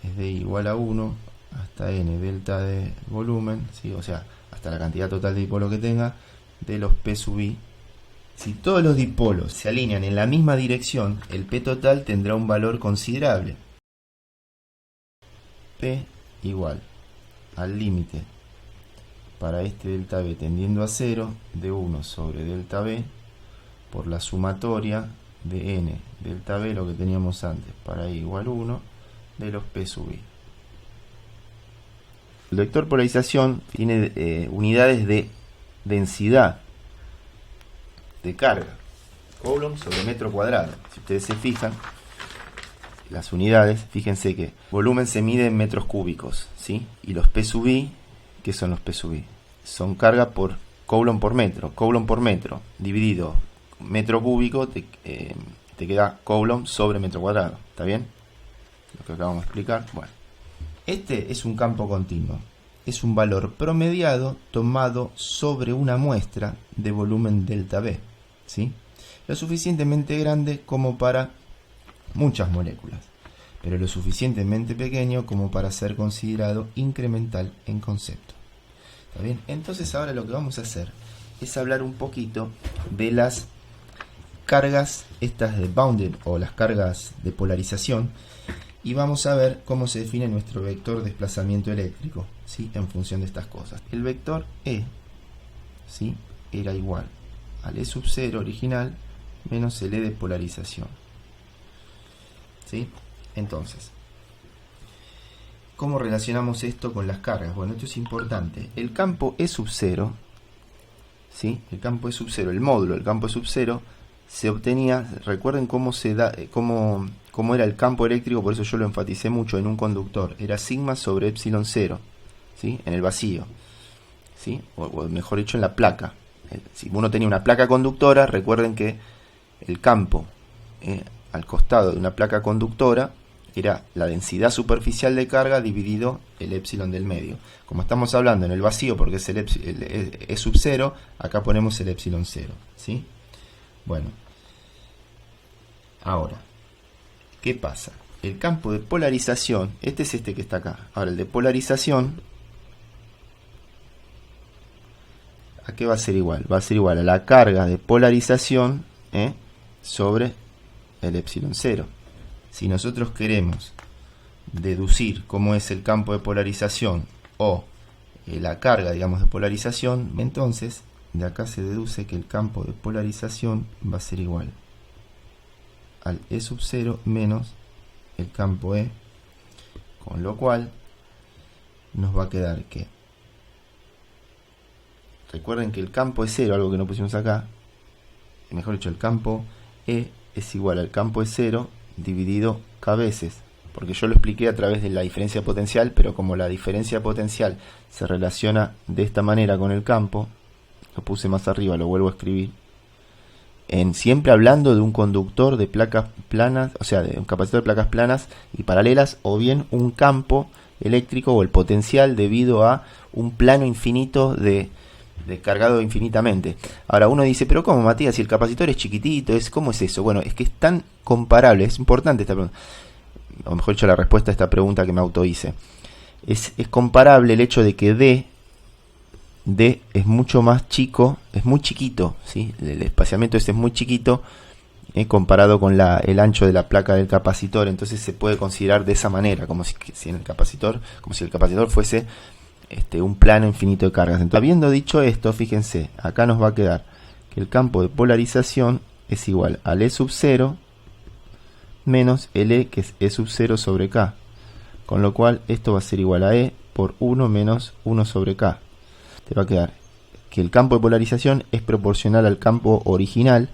es de igual a 1 hasta n delta de volumen, ¿sí? O sea, hasta la cantidad total de dipolos que tenga, de los P sub i. Si todos los dipolos se alinean en la misma dirección, el P total tendrá un valor considerable. P igual al límite para este delta B tendiendo a 0 de 1 sobre delta B por la sumatoria de n delta B, lo que teníamos antes, para i igual 1 de los P sub i. El vector polarización tiene unidades de densidad de carga, Coulomb sobre metro cuadrado. Si ustedes se fijan, las unidades, fíjense que volumen se mide en metros cúbicos, ¿sí? Y los P sub i, ¿qué son los P sub i? Son carga por Coulomb por metro, dividido metro cúbico, te queda Coulomb sobre metro cuadrado. ¿Está bien? Lo que acabamos de explicar. Bueno, este es un campo continuo. Es un valor promediado tomado sobre una muestra de volumen delta B, ¿sí? Lo suficientemente grande como para muchas moléculas, pero lo suficientemente pequeño como para ser considerado incremental en concepto. ¿Está bien? Entonces ahora lo que vamos a hacer es hablar un poquito de las cargas estas de bounded o las cargas de polarización, y vamos a ver cómo se define nuestro vector de desplazamiento eléctrico, ¿sí? En función de estas cosas. El vector E, ¿sí? Era igual al E sub 0 original menos el E de polarización, ¿sí? Entonces, ¿cómo relacionamos esto con las cargas? Bueno, esto es importante. El campo E sub 0, ¿sí? El campo E sub 0, el módulo del campo E sub 0 se obtenía, recuerden cómo se da, cómo era el campo eléctrico, por eso yo lo enfaticé mucho en un conductor, era sigma sobre epsilon 0, ¿sí? En el vacío, ¿sí? O mejor dicho, en la placa. Si uno tenía una placa conductora, recuerden que el campo al costado de una placa conductora era la densidad superficial de carga dividido el epsilon del medio. Como estamos hablando en el vacío, porque es el E sub 0, acá ponemos el epsilon 0, ¿sí? Bueno, ahora, ¿qué pasa? El campo de polarización, este es este que está acá. Ahora, el de polarización, ¿a qué va a ser igual? Va a ser igual a la carga de polarización sobre el epsilon 0. Si nosotros queremos deducir cómo es el campo de polarización o la carga, digamos, de polarización, entonces de acá se deduce que el campo de polarización va a ser igual al E sub 0 menos el campo E, con lo cual nos va a quedar que, recuerden que el campo es 0, algo que no pusimos acá, mejor dicho, el campo E es igual al campo E 0 dividido k veces, porque yo lo expliqué a través de la diferencia potencial, pero como la diferencia potencial se relaciona de esta manera con el campo, lo puse más arriba, lo vuelvo a escribir, siempre hablando de un conductor de placas planas, o sea, de un capacitor de placas planas y paralelas, o bien un campo eléctrico o el potencial debido a un plano infinito de cargado infinitamente. Ahora uno dice, pero ¿cómo, Matías? Si el capacitor es chiquitito, ¿cómo es eso? Bueno, es que es tan comparable, es importante esta pregunta, o mejor dicho, la respuesta a esta pregunta que me auto hice. Es comparable el hecho de que D es mucho más chico, es muy chiquito, ¿sí? El espaciamiento es muy chiquito comparado con el ancho de la placa del capacitor, entonces se puede considerar de esa manera, como si el capacitor fuese un plano infinito de cargas. Entonces, habiendo dicho esto, fíjense, acá nos va a quedar que el campo de polarización es igual al E sub 0 menos el E, que es E sub 0 sobre K, con lo cual esto va a ser igual a E por 1 menos 1 sobre K. Te va a quedar que el campo de polarización es proporcional al campo original,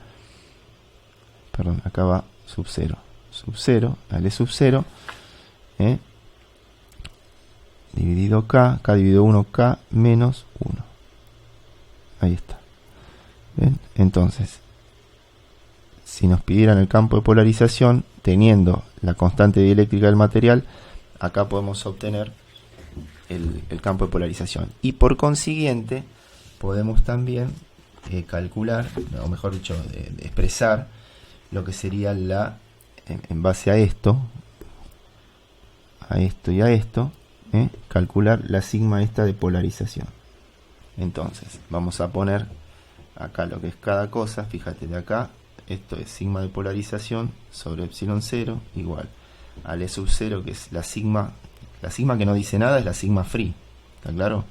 perdón, acá va sub 0, sub 0, L sub 0, dividido K dividido 1, K menos 1. Ahí está. ¿Ven? Entonces, si nos pidieran el campo de polarización, teniendo la constante dieléctrica del material, acá podemos obtener el campo de polarización. Y por consiguiente, podemos también calcular, o mejor dicho, expresar lo que sería en base a esto y a esto, calcular la sigma esta de polarización. Entonces, vamos a poner acá lo que es cada cosa. Fíjate, de acá, esto es sigma de polarización sobre epsilon 0 igual a L sub 0, que es la sigma que no dice nada, es la sigma free, ¿está claro?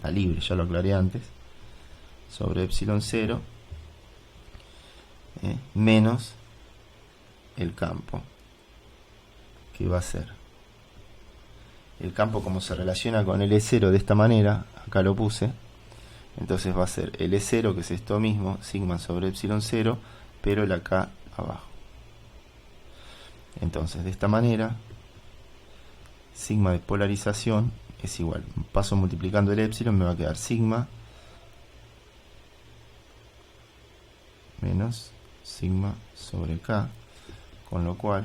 La libre, ya lo aclaré antes, sobre epsilon 0 menos el campo, que va a ser el campo como se relaciona con L0 de esta manera, acá lo puse, entonces va a ser L0, que es esto mismo, sigma sobre epsilon 0, pero el acá abajo. Entonces, de esta manera, sigma de polarización es igual, paso multiplicando el epsilon, me va a quedar sigma menos sigma sobre K, con lo cual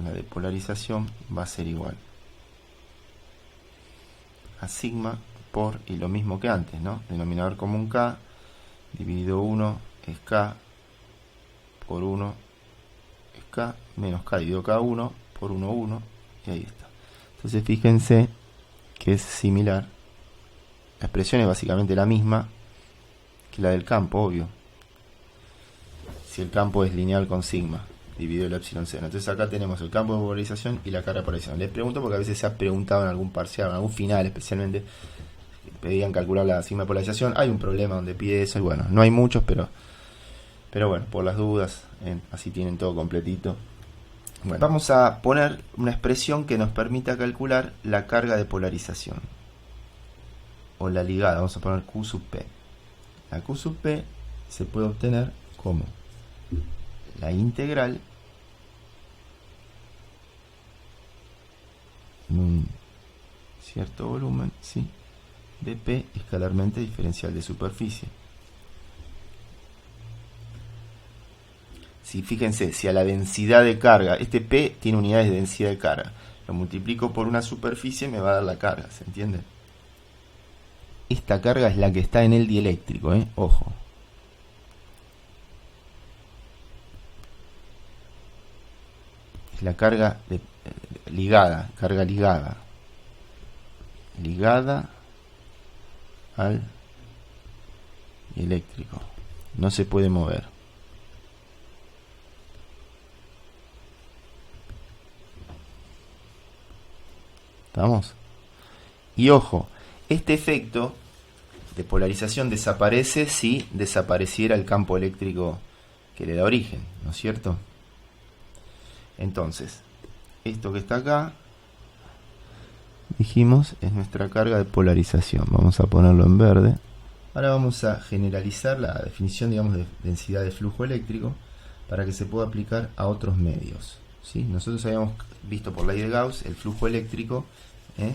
la de polarización va a ser igual a sigma por, y lo mismo que antes, ¿no? Denominador común K, dividido 1 es K, por 1 es K, menos K dividido K1, por 1, 1, y ahí está. Entonces fíjense que es similar, la expresión es básicamente la misma que la del campo, obvio, si el campo es lineal con sigma dividido el epsilon 0. Entonces acá tenemos el campo de polarización y la carga de polarización. Les pregunto porque a veces se ha preguntado en algún parcial, en algún final especialmente, pedían calcular la sigma de polarización. Hay un problema donde pide eso y bueno, no hay muchos, pero bueno, por las dudas, así tienen todo completito. Bueno, vamos a poner una expresión que nos permita calcular la carga de polarización o la ligada. Vamos a poner Q sub P. La Q sub P se puede obtener como la integral en un cierto volumen, ¿sí?, de P escalarmente diferencial de superficie. Si fíjense, si a la densidad de carga, este P tiene unidades de densidad de carga, lo multiplico por una superficie, me va a dar la carga, ¿se entiende? Esta carga es la que está en el dieléctrico, ojo. Es la carga ligada, ligada al dieléctrico. No se puede mover. ¿Estamos? Y ojo, este efecto de polarización desaparece si desapareciera el campo eléctrico que le da origen, ¿no es cierto? Entonces, esto que está acá, dijimos, es nuestra carga de polarización. Vamos a ponerlo en verde. Ahora vamos a generalizar la definición, digamos, de densidad de flujo eléctrico para que se pueda aplicar a otros medios, ¿sí? Nosotros habíamos visto por ley de Gauss el flujo eléctrico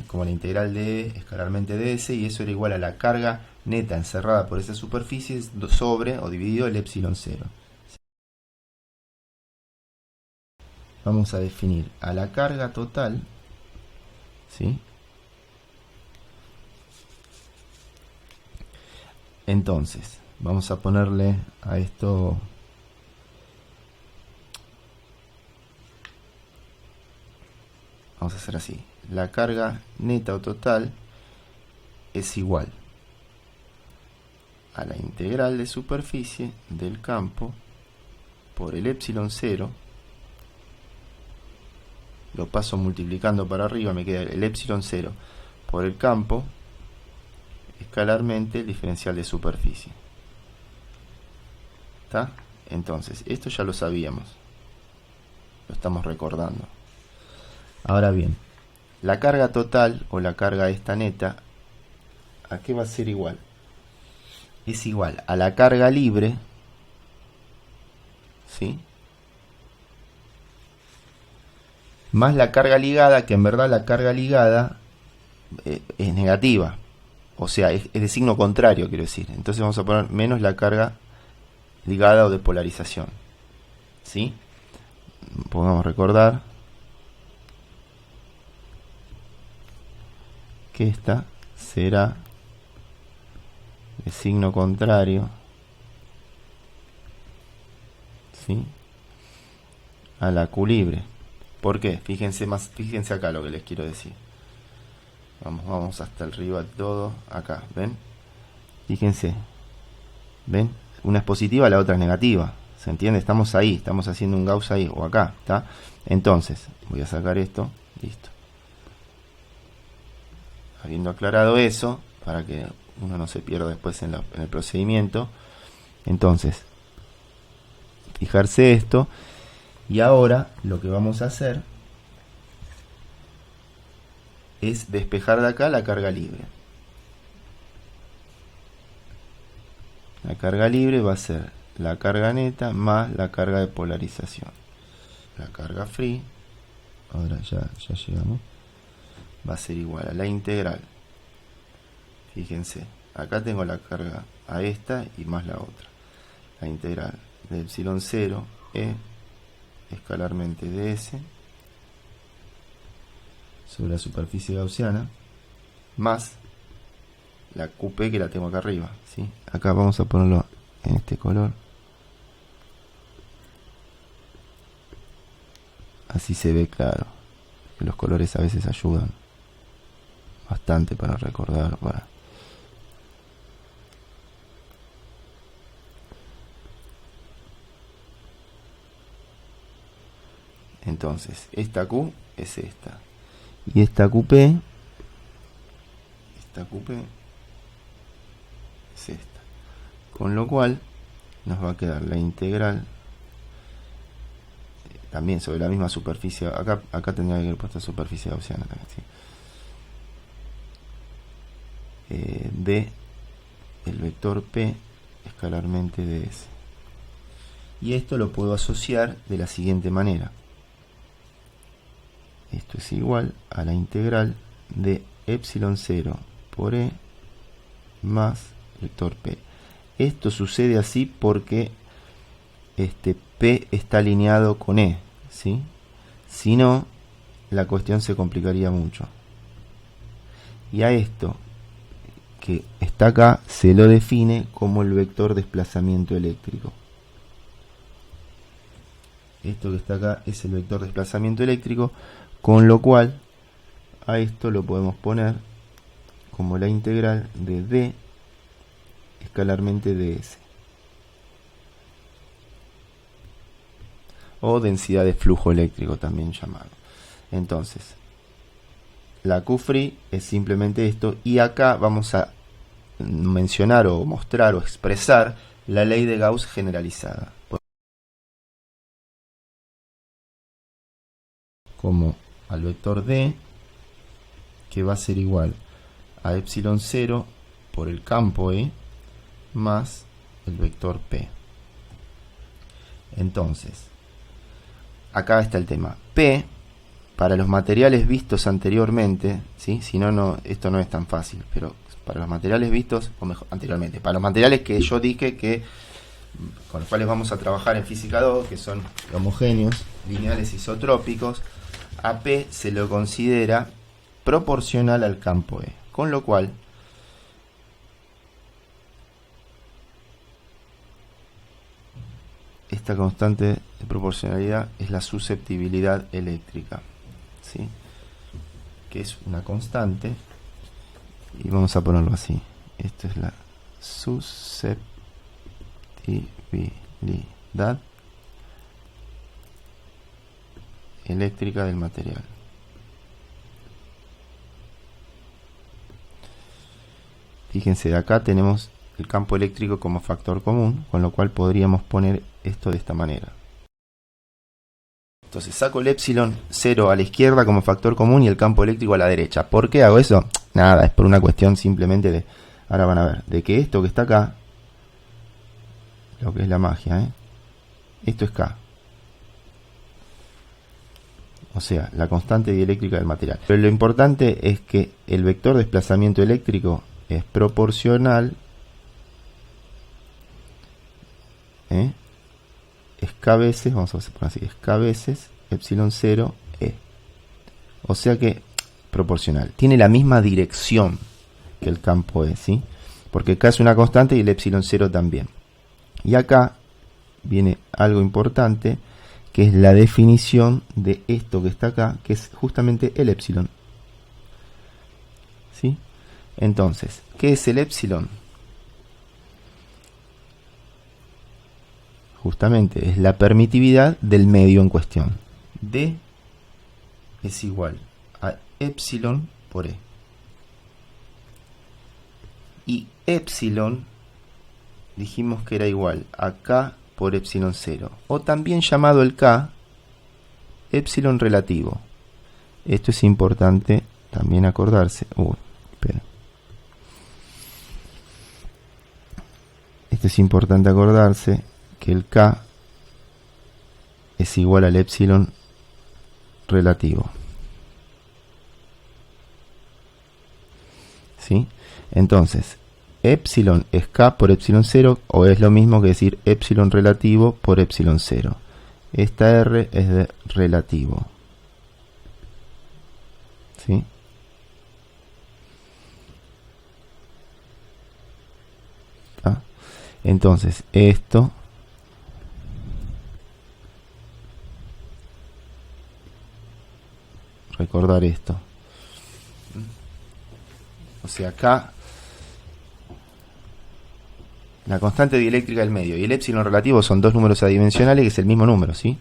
como la integral de escalarmente de S, y eso era igual a la carga neta encerrada por esa superficie sobre o dividido el epsilon 0. Vamos a definir a la carga total, ¿sí? Entonces, vamos a ponerle a esto vamos a hacer así. La carga neta o total es igual a la integral de superficie del campo por el epsilon 0. Lo paso multiplicando para arriba, me queda el epsilon 0 por el campo escalarmente el diferencial de superficie. ¿Está? Entonces, esto ya lo sabíamos, lo estamos recordando. Ahora bien, la carga total o la carga esta neta, ¿a qué va a ser igual? Es igual a la carga libre, ¿sí?, más la carga ligada, que en verdad la carga ligada es negativa, o sea, es de signo contrario, quiero decir. Entonces vamos a poner menos la carga ligada o de polarización, ¿sí? Podemos recordar que esta será de signo contrario, ¿sí?, a la Q libre. ¿Por qué? Fíjense acá lo que les quiero decir. Vamos hasta arriba de todo. Acá, ¿ven? Fíjense. ¿Ven? Una es positiva, la otra es negativa. ¿Se entiende? Estamos ahí, estamos haciendo un Gauss ahí o acá, ¿está? Entonces, voy a sacar esto. Listo. Habiendo aclarado eso, para que uno no se pierda después en el procedimiento. Entonces, fijarse esto. Y ahora lo que vamos a hacer es despejar de acá la carga libre. La carga libre va a ser la carga neta más la carga de polarización. La carga free, ahora ya llegamos, va a ser igual a la integral. Fíjense, acá tengo la carga a esta y más la otra. La integral de epsilon 0 e escalarmente ds sobre la superficie gaussiana más la QP que la tengo acá arriba, ¿sí? Acá vamos a ponerlo en este color, así se ve claro, que los colores a veces ayudan bastante para recordar. Entonces, esta Q es esta. Y esta QP es esta. Con lo cual, nos va a quedar la integral también sobre la misma superficie. Acá tendría que haber puesto superficie gaussiana también, ¿sí? De el vector P escalarmente ds. Y esto lo puedo asociar de la siguiente manera. Esto es igual a la integral de epsilon 0 por e más vector P. Esto sucede así porque P está alineado con E, ¿sí? Si no, la cuestión se complicaría mucho. Y a esto que está acá se lo define como el vector desplazamiento eléctrico. Esto que está acá es el vector desplazamiento eléctrico, con lo cual a esto lo podemos poner como la integral de D escalarmente ds, o densidad de flujo eléctrico también llamado. Entonces, la Q free es simplemente esto, y acá vamos a mencionar o mostrar o expresar la ley de Gauss generalizada como al vector D, que va a ser igual a epsilon 0 por el campo E más el vector P. Entonces, acá está el tema. P, para los materiales vistos anteriormente, ¿sí? Si no, esto no es tan fácil, pero para los materiales vistos, o mejor, anteriormente, para los materiales que yo dije que con los cuales vamos a trabajar en física 2, que son homogéneos, lineales isotrópicos, a P se lo considera proporcional al campo E, con lo cual esta constante de proporcionalidad es la susceptibilidad eléctrica, ¿sí? Que es una constante, y vamos a ponerlo así. Esto es la susceptibilidad eléctrica del material. Fíjense, de acá tenemos el campo eléctrico como factor común, con lo cual podríamos poner esto de esta manera. Entonces saco el epsilon 0 a la izquierda como factor común y el campo eléctrico a la derecha. ¿Por qué hago eso? Nada, es por una cuestión simplemente de, ahora van a ver, de que esto que está acá, lo que es la magia, esto es K. o sea, la constante dieléctrica del material. Pero lo importante es que el vector de desplazamiento eléctrico es proporcional, es k veces, vamos a poner así, es k veces epsilon 0 e. O sea que proporcional, tiene la misma dirección que el campo E, ¿sí? Porque k es una constante y el epsilon 0 también. Y acá viene algo importante, que es la definición de esto que está acá, que es justamente el epsilon, ¿sí? Entonces, ¿qué es el epsilon? Justamente es la permitividad del medio en cuestión. D es igual a epsilon por E. Y epsilon dijimos que era igual a K por epsilon 0, o también llamado el K epsilon relativo. Esto es importante también acordarse. Espera. Esto es importante acordarse, que el K es igual al epsilon relativo. ¿Sí? Entonces, epsilon es K por epsilon 0, o es lo mismo que decir epsilon relativo por epsilon 0. Esta R es de relativo. ¿Sí? ¿Ah? Entonces, esto recordar esto. O sea, acá la constante dieléctrica del medio y el epsilon relativo son dos números adimensionales, que es el mismo número, ¿sí?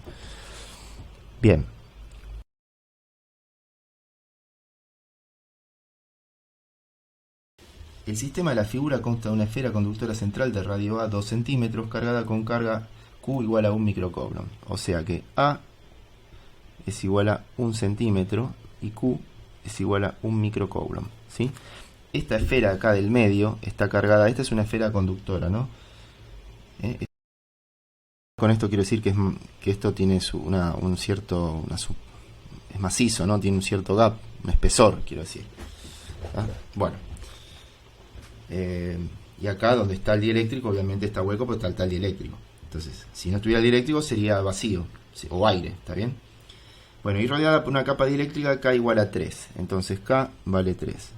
Bien. El sistema de la figura consta de una esfera conductora central de radio A 2 centímetros cargada con carga Q igual a 1 microcoulomb. O sea que A es igual a 1 centímetro y Q es igual a 1 microcoulomb, ¿sí? Esta esfera acá del medio está cargada, esta es una esfera conductora, ¿no? Con esto quiero decir que esto tiene un cierto, es macizo, ¿no? Tiene un cierto gap, un espesor, quiero decir. ¿Ah? Bueno. Y acá donde está el dieléctrico, obviamente está hueco, pero está el dieléctrico. Entonces, si no estuviera el dieléctrico sería vacío, o aire, ¿está bien? Bueno, y rodeada por una capa dieléctrica, K igual a 3. Entonces K vale 3.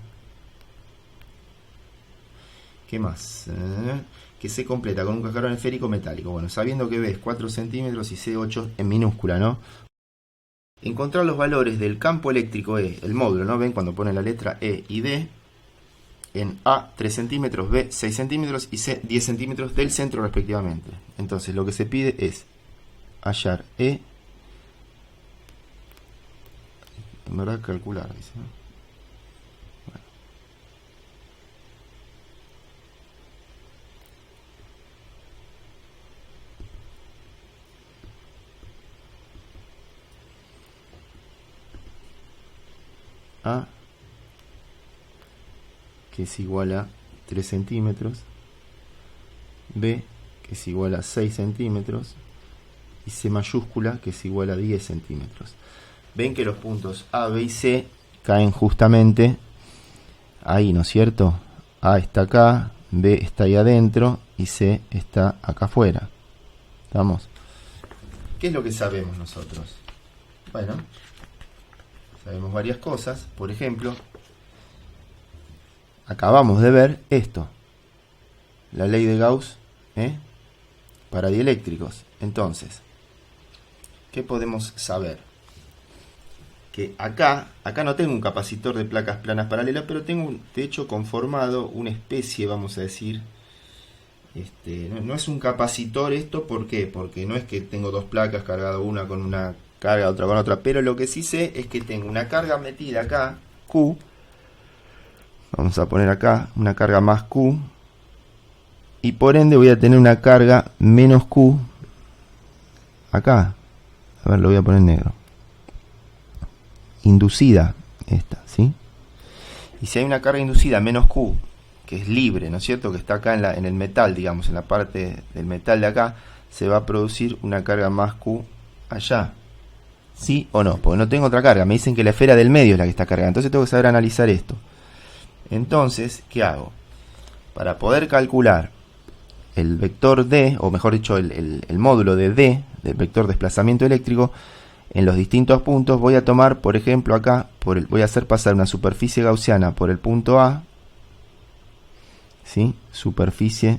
¿Qué más? Que se completa con un cascarón esférico metálico. Bueno, sabiendo que B es 4 centímetros y C 8 en minúscula, ¿no? Encontrar los valores del campo eléctrico E, el módulo, ¿no? Ven cuando ponen la letra E y D, en A 3 centímetros, B 6 centímetros y C 10 centímetros del centro respectivamente. Entonces lo que se pide es hallar E, en verdad calcular, dice, ¿no? A, que es igual a 3 centímetros, B, que es igual a 6 centímetros, y C mayúscula, que es igual a 10 centímetros. Ven que los puntos A, B y C caen justamente ahí, ¿no es cierto? A está acá, B está ahí adentro, y C está acá afuera. ¿Estamos? ¿Qué es lo que sabemos nosotros? Bueno, sabemos varias cosas. Por ejemplo, acabamos de ver esto, la ley de Gauss, para dieléctricos. Entonces, ¿qué podemos saber? Que acá no tengo un capacitor de placas planas paralelas, pero tengo de hecho conformado una especie, vamos a decir, no es un capacitor esto. ¿Por qué? Porque no es que tengo dos placas cargadas, una con una carga, otra con otra, pero lo que sí sé es que tengo una carga metida acá, Q. Vamos a poner acá una carga más Q, y por ende voy a tener una carga menos Q acá. A ver, lo voy a poner en negro. Inducida esta, ¿sí? Y si hay una carga inducida menos Q, que es libre, ¿no es cierto? Que está acá en el metal, digamos, en la parte del metal de acá, se va a producir una carga más Q allá. ¿Sí o no? Porque no tengo otra carga. Me dicen que la esfera del medio es la que está cargada. Entonces tengo que saber analizar esto. Entonces, ¿qué hago? Para poder calcular el vector D, o mejor dicho, el módulo de D, del vector desplazamiento eléctrico, en los distintos puntos voy a tomar, por ejemplo, acá, voy a hacer pasar una superficie gaussiana por el punto A, ¿sí? Superficie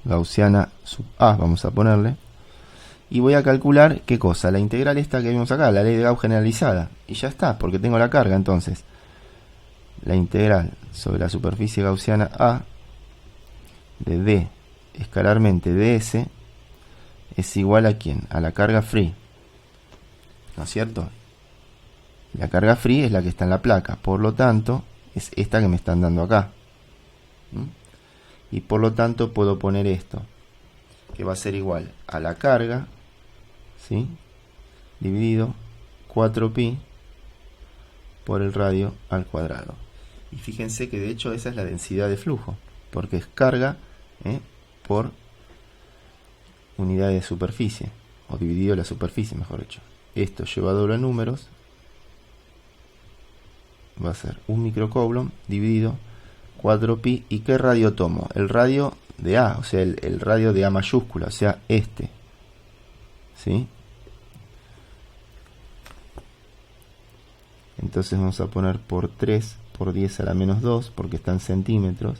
gaussiana sub A, vamos a ponerle. Y voy a calcular, ¿qué cosa? La integral esta que vimos acá, la ley de Gauss generalizada. Y ya está, porque tengo la carga, entonces. La integral sobre la superficie gaussiana A de D escalarmente ds es igual a ¿quién? A la carga free. ¿No es cierto? La carga free es la que está en la placa. Por lo tanto, es esta que me están dando acá. Y por lo tanto puedo poner esto, que va a ser igual a la carga, ¿sí? Dividido 4pi por el radio al cuadrado. Y fíjense que de hecho esa es la densidad de flujo, porque es carga por unidad de superficie, o dividido la superficie, mejor dicho. Esto llevado a números va a ser 1 microcoulomb dividido 4pi. ¿Y qué radio tomo? El radio de A, o sea, el radio de A mayúscula, o sea, este. ¿Sí? Entonces vamos a poner por 3 por 10 a la menos 2, porque está en centímetros,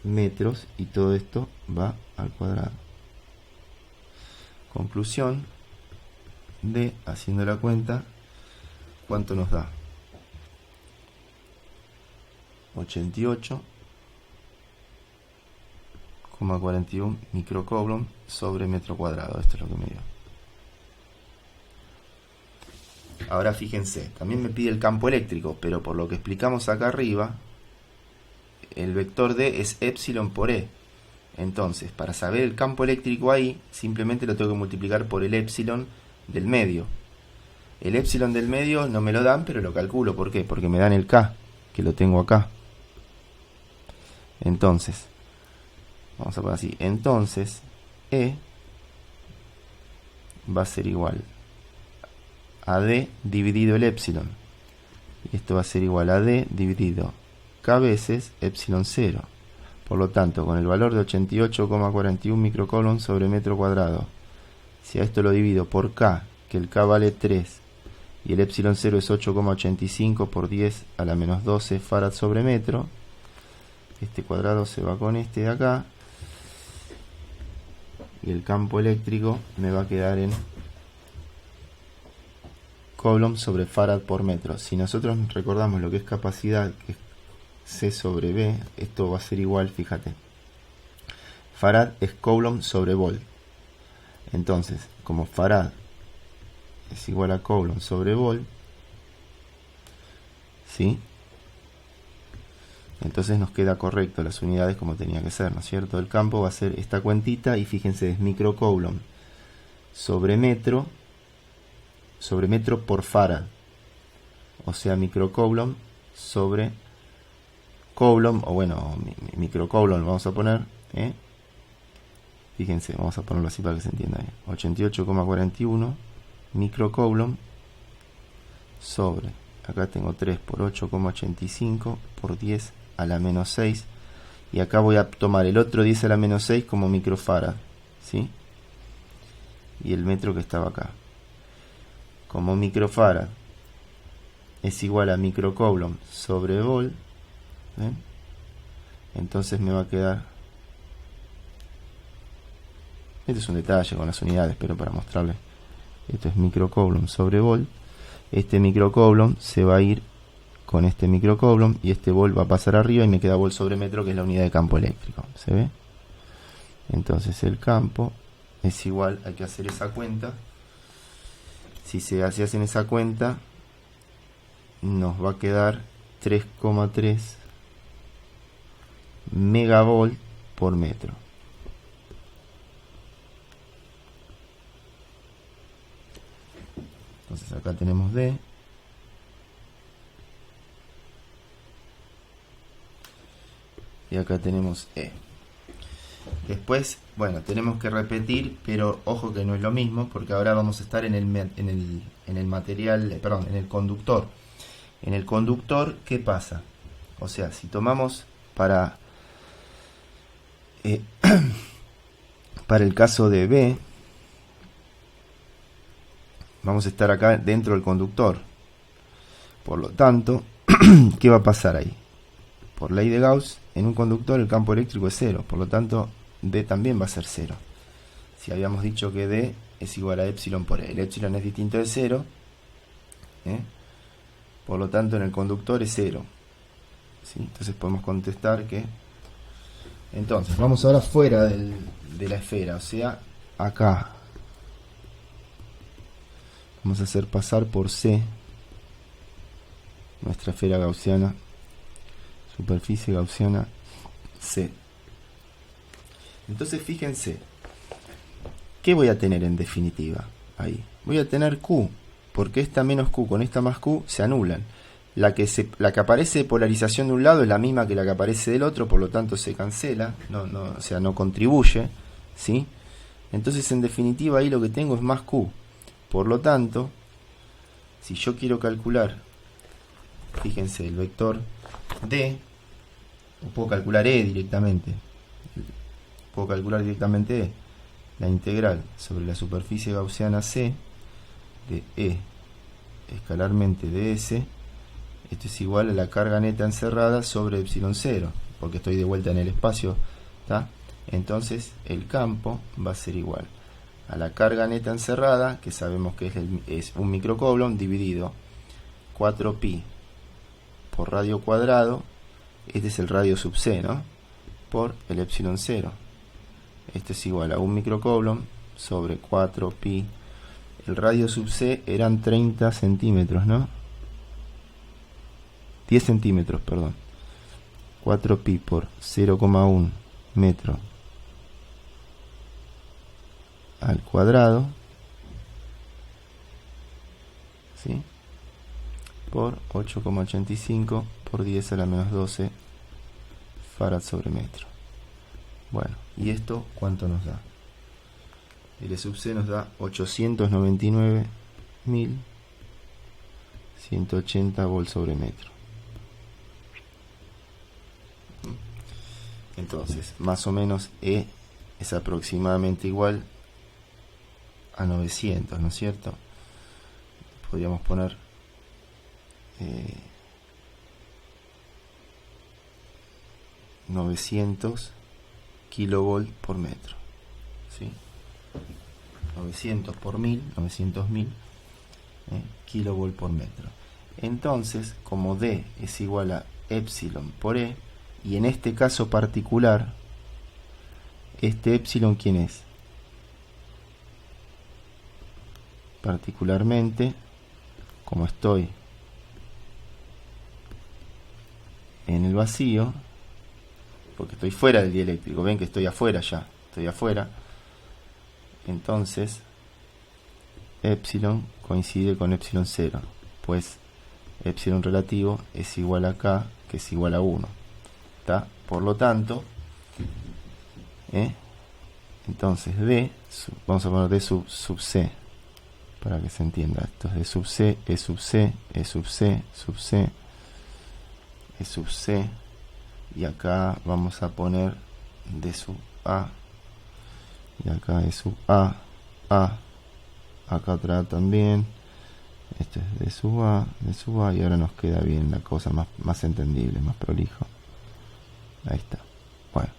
metros, y todo esto va al cuadrado. Conclusión de, haciendo la cuenta, ¿cuánto nos da? 88,41 microcoulomb sobre metro cuadrado. Esto es lo que me dio. Ahora fíjense, también me pide el campo eléctrico, pero por lo que explicamos acá arriba, el vector D es epsilon por E. Entonces, para saber el campo eléctrico ahí, simplemente lo tengo que multiplicar por el epsilon del medio. El epsilon del medio no me lo dan, pero lo calculo. ¿Por qué? Porque me dan el K, que lo tengo acá. Entonces, vamos a poner así. Entonces, E va a ser igual a D dividido el epsilon. Y esto va a ser igual a D dividido K veces epsilon 0. Por lo tanto, con el valor de 88,41 microcoulomb sobre metro cuadrado, si a esto lo divido por K, que el K vale 3, y el epsilon 0 es 8,85 por 10 a la menos 12 farad sobre metro, este cuadrado se va con este de acá, y el campo eléctrico me va a quedar en coulomb sobre farad por metro. Si nosotros recordamos lo que es capacidad, que es C sobre B, esto va a ser igual, fíjate, farad es coulomb sobre volt. Entonces, como farad es igual a coulomb sobre volt, ¿sí? Entonces nos queda correcto las unidades como tenía que ser, ¿no es cierto? El campo va a ser esta cuentita, y fíjense, es microcoulomb sobre metro por farad, o sea, microcoulomb sobre coulomb, o bueno, microcoulomb vamos a poner, fíjense, vamos a ponerlo así para que se entienda bien. 88,41 microcoulomb sobre, acá tengo 3 por 8,85 por 10 a la menos 6, y acá voy a tomar el otro 10 a la menos 6 como microfarad, ¿sí? Y el metro que estaba acá, como microfarad es igual a microcoulomb sobre volt, ¿ven? Entonces me va a quedar, este es un detalle con las unidades, pero para mostrarles, esto es microcoulomb sobre volt. Este microcoulomb se va a ir con este microcoulomb, y este volt va a pasar arriba, y me queda volt sobre metro, que es la unidad de campo eléctrico. ¿Se ve? Entonces el campo es igual, hay que hacer esa cuenta. Si hacen esa cuenta, nos va a quedar 3,3 megavolt por metro. Entonces acá tenemos D, y acá tenemos E. Después, bueno, tenemos que repetir, pero ojo que no es lo mismo, porque ahora vamos a estar en el material, perdón, en el conductor. En el conductor, ¿qué pasa? O sea, si tomamos para para el caso de B, vamos a estar acá dentro del conductor. Por lo tanto, ¿qué va a pasar ahí? Por ley de Gauss, en un conductor el campo eléctrico es 0, por lo tanto D también va a ser 0. Si habíamos dicho que D es igual a epsilon por E, el epsilon es distinto de 0, por lo tanto en el conductor es 0. ¿Sí? Entonces podemos contestar que... Entonces, vamos ahora fuera de la esfera, o sea, acá. Vamos a hacer pasar por C nuestra esfera gaussiana, superficie gaussiana C. Entonces fíjense, ¿qué voy a tener en definitiva ahí? Voy a tener Q, porque esta menos Q con esta más Q se anulan. La que aparece de polarización de un lado es la misma que la que aparece del otro, por lo tanto se cancela, o sea, no contribuye, ¿sí? Entonces en definitiva ahí lo que tengo es más Q. Por lo tanto, si yo quiero calcular, fíjense, el vector D, o puedo calcular E directamente, E, la integral sobre la superficie gaussiana C de E escalarmente de S, esto es igual a la carga neta encerrada sobre epsilon 0, porque estoy de vuelta en el espacio, ¿tá? Entonces el campo va a ser igual a la carga neta encerrada, que sabemos que es un microcoulomb, dividido 4pi por radio cuadrado, este es el radio sub c, ¿no? Por el epsilon 0. Esto es igual a un microcoulomb sobre 4pi. El radio sub c eran 30 centímetros, ¿no? 10 centímetros, perdón. 4pi por 0,1 metro al cuadrado, ¿sí? Por 8,85 por 10 a la menos 12 farad sobre metro. Bueno, ¿y esto cuánto nos da? El E sub c nos da 899.180 volts sobre metro. Entonces, más o menos E es aproximadamente igual a 900, ¿no es cierto? Podríamos poner 900 kilovolt por metro, ¿sí? 900 por 1000, 900.000 kilovolt por metro. Entonces, como D es igual a epsilon por E, y en este caso particular, este epsilon, ¿quién es? Particularmente, como estoy en el vacío, porque estoy fuera del dieléctrico, ven que estoy afuera ya, estoy afuera, entonces epsilon coincide con epsilon 0, pues epsilon relativo es igual a K, que es igual a 1. ¿Tá? Por lo tanto, entonces D, vamos a poner D sub C, para que se entienda. Esto es D sub C, E sub C, E sub C, sub C, E sub C, y acá vamos a poner D sub A, y acá E sub A, acá atrás también. Esto es D sub A, y ahora nos queda bien la cosa más entendible, más prolijo. Ahí está. Bueno,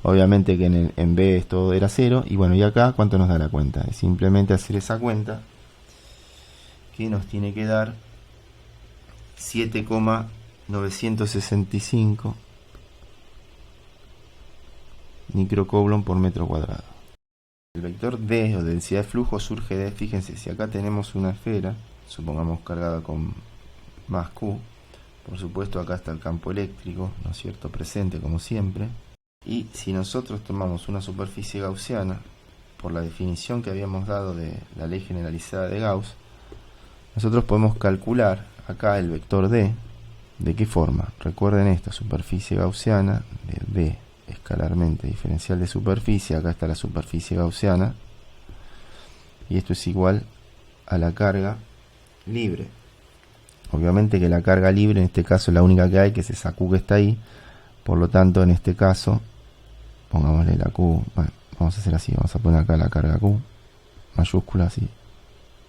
obviamente que en B esto era 0, y bueno, y acá ¿cuánto nos da la cuenta? Es simplemente hacer esa cuenta, que nos tiene que dar 7,965 microcoulomb por metro cuadrado. El vector D, o densidad de flujo, surge de, fíjense, si acá tenemos una esfera, supongamos cargada con más Q, por supuesto acá está el campo eléctrico, ¿no es cierto?, presente como siempre. Y si nosotros tomamos una superficie gaussiana, por la definición que habíamos dado de la ley generalizada de Gauss, nosotros podemos calcular acá el vector D. ¿De qué forma? Recuerden esto, superficie gaussiana de D escalarmente diferencial de superficie, acá está la superficie gaussiana, y esto es igual a la carga libre. Obviamente que la carga libre en este caso es la única que hay, que es esa Q que está ahí, por lo tanto en este caso, pongámosle la Q, bueno, vamos a hacer así, vamos a poner acá la carga Q, mayúscula, así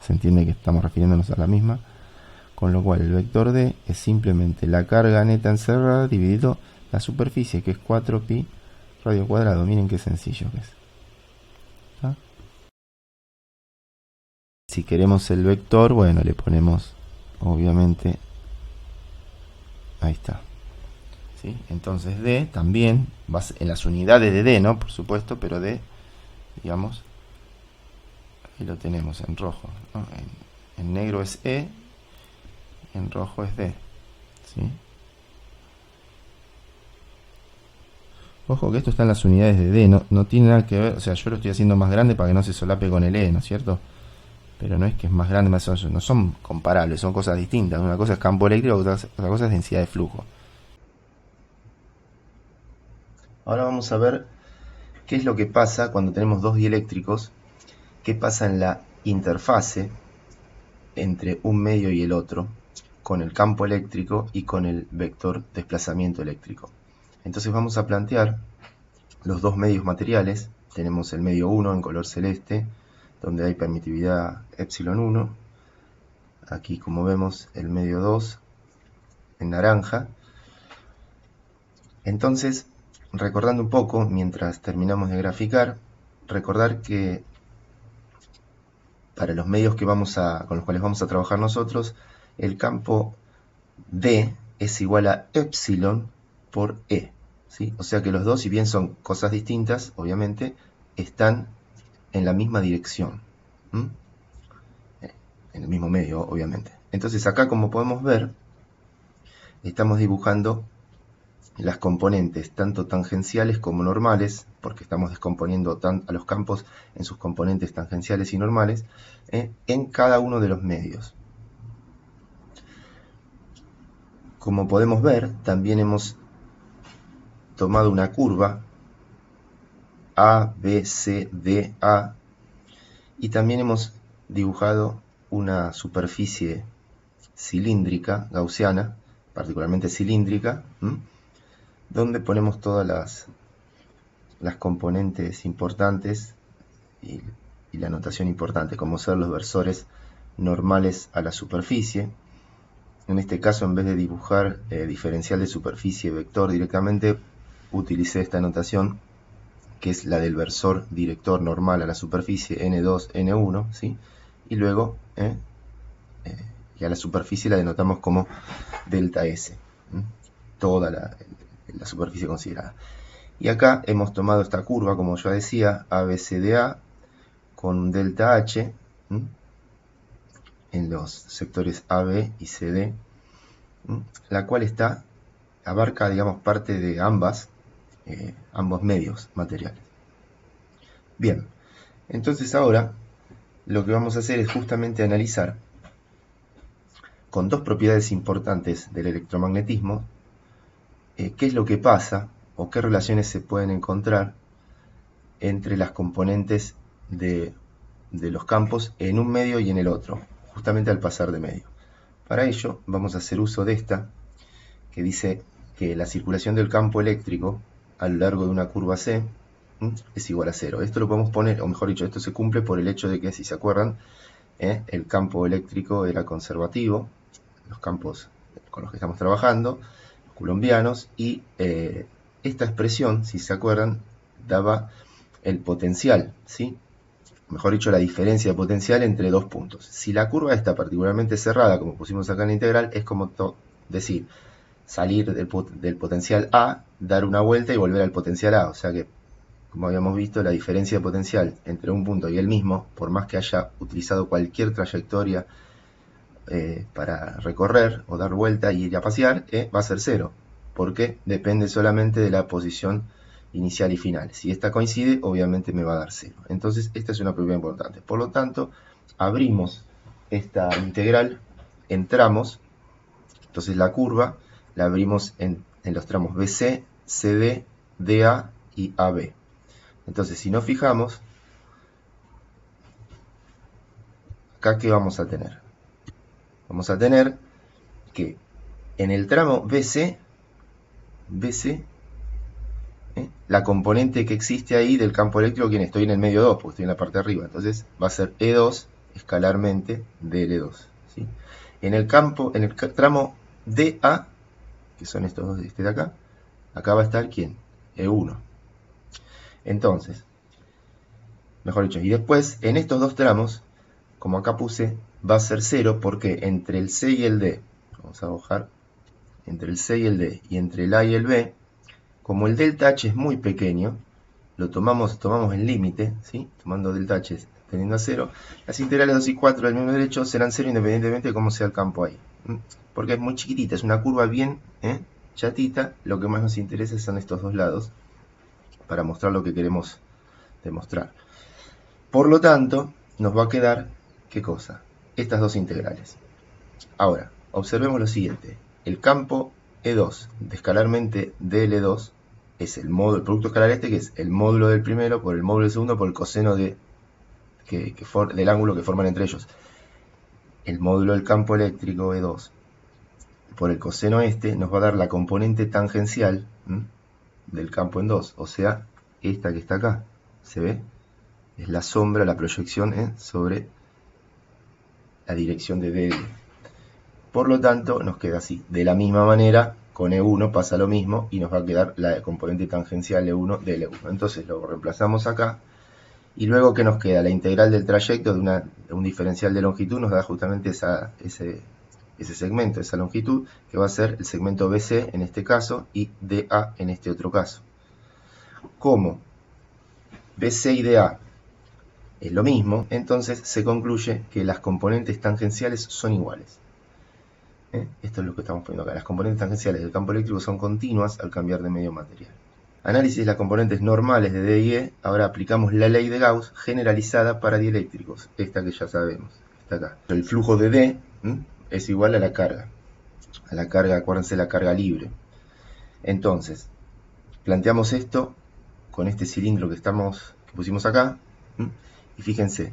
se entiende que estamos refiriéndonos a la misma, con lo cual el vector D es simplemente la carga neta encerrada dividido la superficie, que es 4pi radio cuadrado. Miren qué sencillo que es. ¿Está? Si queremos el vector, bueno, le ponemos, obviamente, ahí está. ¿Sí? Entonces D también, va en las unidades de D, ¿no? Por supuesto, pero D, digamos, ahí lo tenemos en rojo, ¿no? En negro es E, en rojo es D. ¿Sí? Ojo que esto está en las unidades de D, no tiene nada que ver, o sea, yo lo estoy haciendo más grande para que no se solape con el E, ¿no es cierto? Pero no es que es más grande, no son comparables, son cosas distintas. Una cosa es campo eléctrico, otra cosa es densidad de flujo. Ahora vamos a ver qué es lo que pasa cuando tenemos dos dieléctricos, qué pasa en la interfase entre un medio y el otro, con el campo eléctrico y con el vector desplazamiento eléctrico. Entonces vamos a plantear los dos medios materiales. Tenemos el medio 1 en color celeste, donde hay permitividad epsilon 1. Aquí, como vemos, el medio 2 en naranja. Entonces, recordando un poco, mientras terminamos de graficar, recordar que para los medios que con los cuales vamos a trabajar nosotros, el campo D es igual a epsilon por E. ¿Sí? O sea que los dos, si bien son cosas distintas, obviamente, están en la misma dirección. En el mismo medio, obviamente. Entonces acá, como podemos ver, estamos dibujando las componentes tanto tangenciales como normales, porque estamos descomponiendo a los campos en sus componentes tangenciales y normales, en cada uno de los medios. Como podemos ver, también hemos tomado una curva A, B, C, D, A, y también hemos dibujado una superficie cilíndrica, gaussiana, particularmente cilíndrica, donde ponemos todas las componentes importantes y la notación importante, como ser los versores normales a la superficie. En este caso, en vez de dibujar diferencial de superficie vector directamente, utilicé esta notación, que es la del versor director normal a la superficie, N2, N1, ¿sí? Y luego, y a la superficie la denotamos como delta S, toda la superficie considerada. Y acá hemos tomado esta curva, como ya decía, ABCDA, con un delta H en los sectores AB y CD, la cual abarca, digamos, parte de ambos medios materiales. Bien, entonces ahora lo que vamos a hacer es justamente analizar con dos propiedades importantes del electromagnetismo qué es lo que pasa o qué relaciones se pueden encontrar entre las componentes de los campos en un medio y en el otro, justamente al pasar de medio. Para ello vamos a hacer uso de esta, que dice que la circulación del campo eléctrico a lo largo de una curva C es igual a 0. Esto lo podemos poner, o mejor dicho, esto se cumple por el hecho de que, si se acuerdan, el campo eléctrico era conservativo, los campos con los que estamos trabajando, coulombianos, y esta expresión, si se acuerdan, daba el potencial, ¿sí? Mejor dicho, la diferencia de potencial entre dos puntos. Si la curva está particularmente cerrada, como pusimos acá en la integral, es como decir, salir del potencial A, dar una vuelta y volver al potencial A. O sea que, como habíamos visto, la diferencia de potencial entre un punto y el mismo, por más que haya utilizado cualquier trayectoria para recorrer o dar vuelta y ir a pasear, va a ser 0, porque depende solamente de la posición inicial y final. Si esta coincide, obviamente me va a dar 0. Entonces, esta es una propiedad importante. Por lo tanto, abrimos esta integral en tramos. Entonces, la curva la abrimos en los tramos BC, CD DA y AB. Entonces, si nos fijamos, acá ¿qué vamos a tener? Vamos a tener que en el tramo BC, la componente que existe ahí del campo eléctrico, ¿quién? Estoy en el medio 2, porque estoy en la parte de arriba. Entonces va a ser E2 escalarmente DL2. ¿Sí? En el tramo DA, que son estos dos, este de acá va a estar ¿quién? E1. Entonces, mejor dicho, y después en estos dos tramos, como acá puse, va a ser 0, porque entre el C y el D, vamos a bajar, entre el C y el D, y entre el A y el B, como el delta H es muy pequeño, lo tomamos el límite, ¿sí? Tomando delta H teniendo a 0, las integrales 2 y 4 del mismo derecho serán 0 independientemente de cómo sea el campo ahí. Porque es muy chiquitita, es una curva bien chatita, lo que más nos interesa son estos dos lados, para mostrar lo que queremos demostrar. Por lo tanto, nos va a quedar, ¿qué cosa? Estas dos integrales. Ahora, observemos lo siguiente. El campo E2 de escalarmente DL2 es el producto escalar este, que es el módulo del primero por el módulo del segundo por el coseno del ángulo que forman entre ellos. El módulo del campo eléctrico E2 por el coseno este nos va a dar la componente tangencial del campo en 2, o sea, esta que está acá. ¿Se ve? Es la sombra, la proyección sobre la dirección de DL. Por lo tanto, nos queda así. De la misma manera, con E1 pasa lo mismo y nos va a quedar la componente tangencial E1 de L1. Entonces lo reemplazamos acá. Y luego, ¿qué nos queda? La integral del trayecto de un diferencial de longitud nos da justamente ese segmento, esa longitud, que va a ser el segmento BC en este caso y DA en este otro caso. Como BC y DA es lo mismo, entonces se concluye que las componentes tangenciales son iguales. Esto es lo que estamos poniendo acá. Las componentes tangenciales del campo eléctrico son continuas al cambiar de medio material. Análisis de las componentes normales de D y E. Ahora aplicamos la ley de Gauss generalizada para dieléctricos. Esta que ya sabemos. Está acá. El flujo de D es igual a la carga. A la carga, acuérdense, la carga libre. Entonces, planteamos esto con este cilindro que pusimos acá. Y fíjense,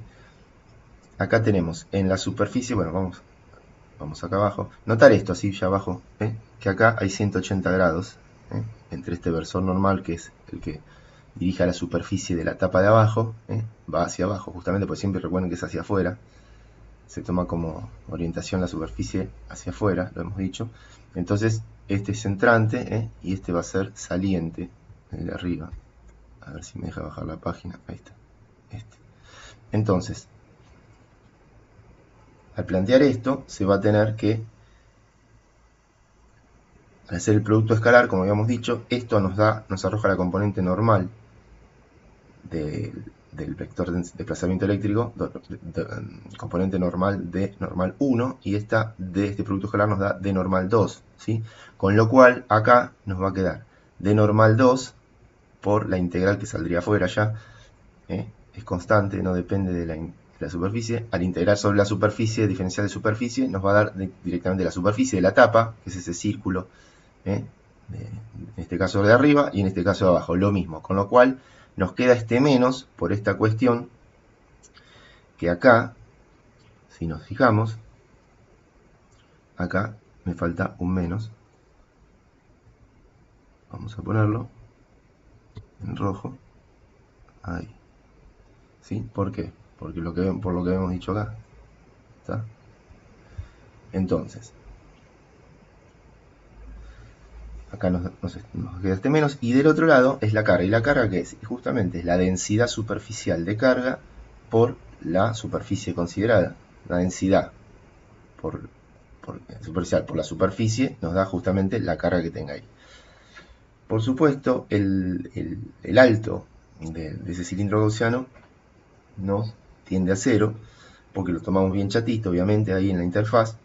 acá tenemos en la superficie, bueno, vamos acá abajo, notar esto así ya abajo, que acá hay 180 grados entre este versor normal, que es el que dirige a la superficie de la tapa de abajo, va hacia abajo justamente, porque siempre recuerden que es hacia afuera, se toma como orientación la superficie hacia afuera, lo hemos dicho. Entonces este es entrante y este va a ser saliente, el de arriba. A ver si me deja bajar la página, ahí está. Entonces, al plantear esto, se va a tener que, al hacer el producto escalar, como habíamos dicho, esto nos arroja la componente normal del vector de desplazamiento eléctrico, componente normal de normal 1, y esta de este producto escalar nos da de normal 2, ¿sí? Con lo cual, acá nos va a quedar de normal 2 por la integral que saldría afuera ya, es constante, no depende de la superficie. Al integrar sobre la superficie, diferencial de superficie, nos va a dar directamente la superficie de la tapa, que es ese círculo, en este caso de arriba y en este caso de abajo, lo mismo. Con lo cual nos queda este menos por esta cuestión, que acá, si nos fijamos, acá me falta un menos. Vamos a ponerlo en rojo. Ahí. ¿Sí? ¿Por qué? Porque por lo que hemos dicho acá. ¿Está? Entonces, acá nos queda este menos, y del otro lado es la carga. ¿Y la carga qué es? Justamente es la densidad superficial de carga por la superficie considerada. La densidad superficial por la superficie nos da justamente la carga que tenga ahí. Por supuesto, el alto de ese cilindro gaussiano nos tiende a 0, porque lo tomamos bien chatito, obviamente, ahí en la interfaz,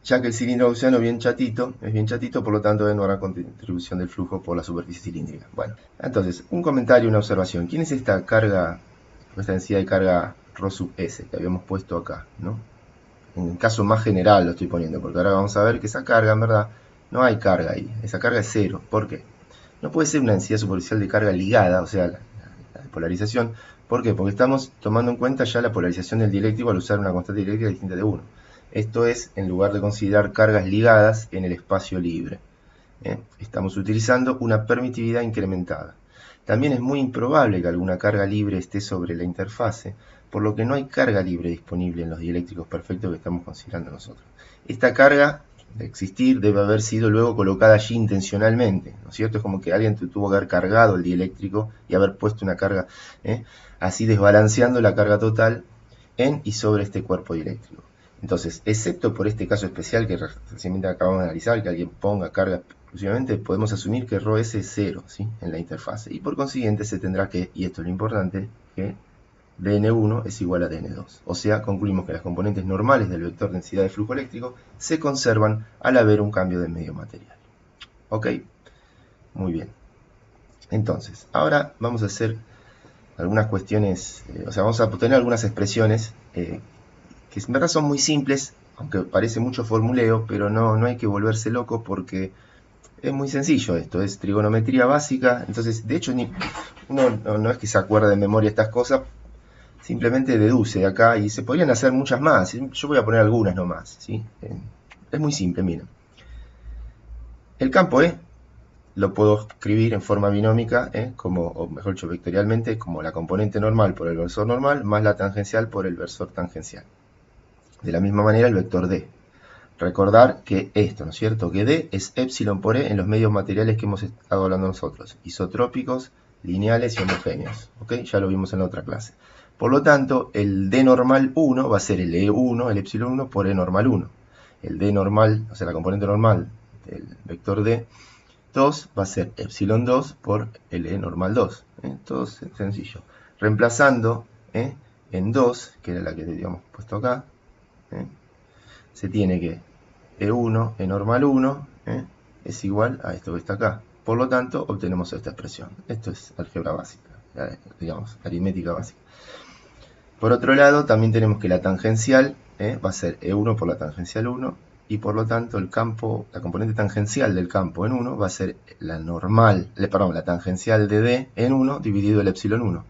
ya que el cilindro gaussiano es bien chatito, por lo tanto no habrá contribución del flujo por la superficie cilíndrica. Bueno, entonces, un comentario, una observación. ¿Quién es esta carga, esta densidad de carga ρ sub S que habíamos puesto acá, ¿no? En el caso más general lo estoy poniendo, porque ahora vamos a ver que esa carga, en verdad, no hay carga ahí. Esa carga es 0. ¿Por qué? no puede ser una densidad superficial de carga ligada, o sea, la polarización. ¿Por qué? Porque estamos tomando en cuenta ya la polarización del dieléctrico al usar una constante dieléctrica distinta de 1. Esto es, en lugar de considerar cargas ligadas en el espacio libre. Estamos utilizando una permitividad incrementada. También es muy improbable que alguna carga libre esté sobre la interfase, por lo que no hay carga libre disponible en los dieléctricos perfectos que estamos considerando nosotros. Esta carga, de existir, debe haber sido luego colocada allí intencionalmente, ¿no es cierto? Es como que alguien tuvo que haber cargado el dieléctrico y haber puesto una carga, así desbalanceando la carga total en y sobre este cuerpo dieléctrico. Entonces, excepto por este caso especial que recientemente acabamos de analizar, que alguien ponga carga exclusivamente, podemos asumir que ρs es 0, ¿sí?, en la interfase. Y por consiguiente se tendrá que, y esto es lo importante, que dn1 es igual a dn2. O sea, concluimos que las componentes normales del vector densidad de flujo eléctrico se conservan al haber un cambio de medio material. ¿Ok? Muy bien. Entonces, ahora vamos a hacer algunas cuestiones, o sea, vamos a tener algunas expresiones que en verdad son muy simples, aunque parece mucho formuleo, pero no hay que volverse loco porque es muy sencillo esto, es trigonometría básica. Entonces, de hecho, uno no es que se acuerde de memoria estas cosas, simplemente deduce de acá y se podrían hacer muchas más. Yo voy a poner algunas nomás, ¿sí? Es muy simple, miren. El campo E lo puedo escribir en forma binómica, o mejor dicho, vectorialmente, como la componente normal por el versor normal más la tangencial por el versor tangencial. De la misma manera el vector D. Recordar que esto, ¿no es cierto? Que D es epsilon por E en los medios materiales que hemos estado hablando nosotros, isotrópicos, lineales y homogéneos. ¿Ok? Ya lo vimos en la otra clase. Por lo tanto, el D normal 1 va a ser el E1, el epsilon 1 por E normal 1. El D normal, o sea, la componente normal del vector D 2 va a ser epsilon 2 por el E normal 2. Todo sencillo. Reemplazando en 2, que era la que habíamos puesto acá, se tiene que E1, E normal 1, es igual a esto que está acá. Por lo tanto, obtenemos esta expresión. Esto es álgebra básica, digamos, aritmética básica. Por otro lado, también tenemos que la tangencial va a ser E1 por la tangencial 1, y por lo tanto el campo, la componente tangencial del campo en 1 va a ser la tangencial de D en 1 dividido el epsilon 1.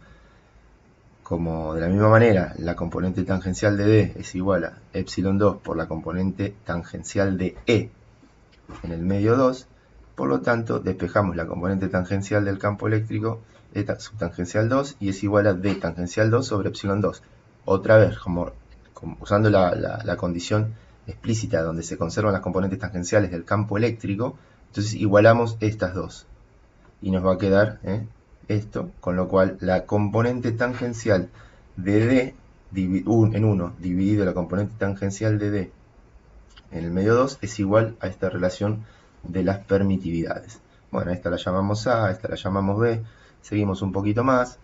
Como de la misma manera la componente tangencial de D es igual a epsilon 2 por la componente tangencial de E en el medio 2, por lo tanto despejamos la componente tangencial del campo eléctrico de subtangencial 2 y es igual a D tangencial 2 sobre epsilon 2. Otra vez, como usando la condición explícita donde se conservan las componentes tangenciales del campo eléctrico, entonces igualamos estas dos y nos va a quedar esto, con lo cual la componente tangencial de D en 1 dividido la componente tangencial de D en el medio 2 es igual a esta relación de las permitividades. Bueno, esta la llamamos A, esta la llamamos B, seguimos un poquito más.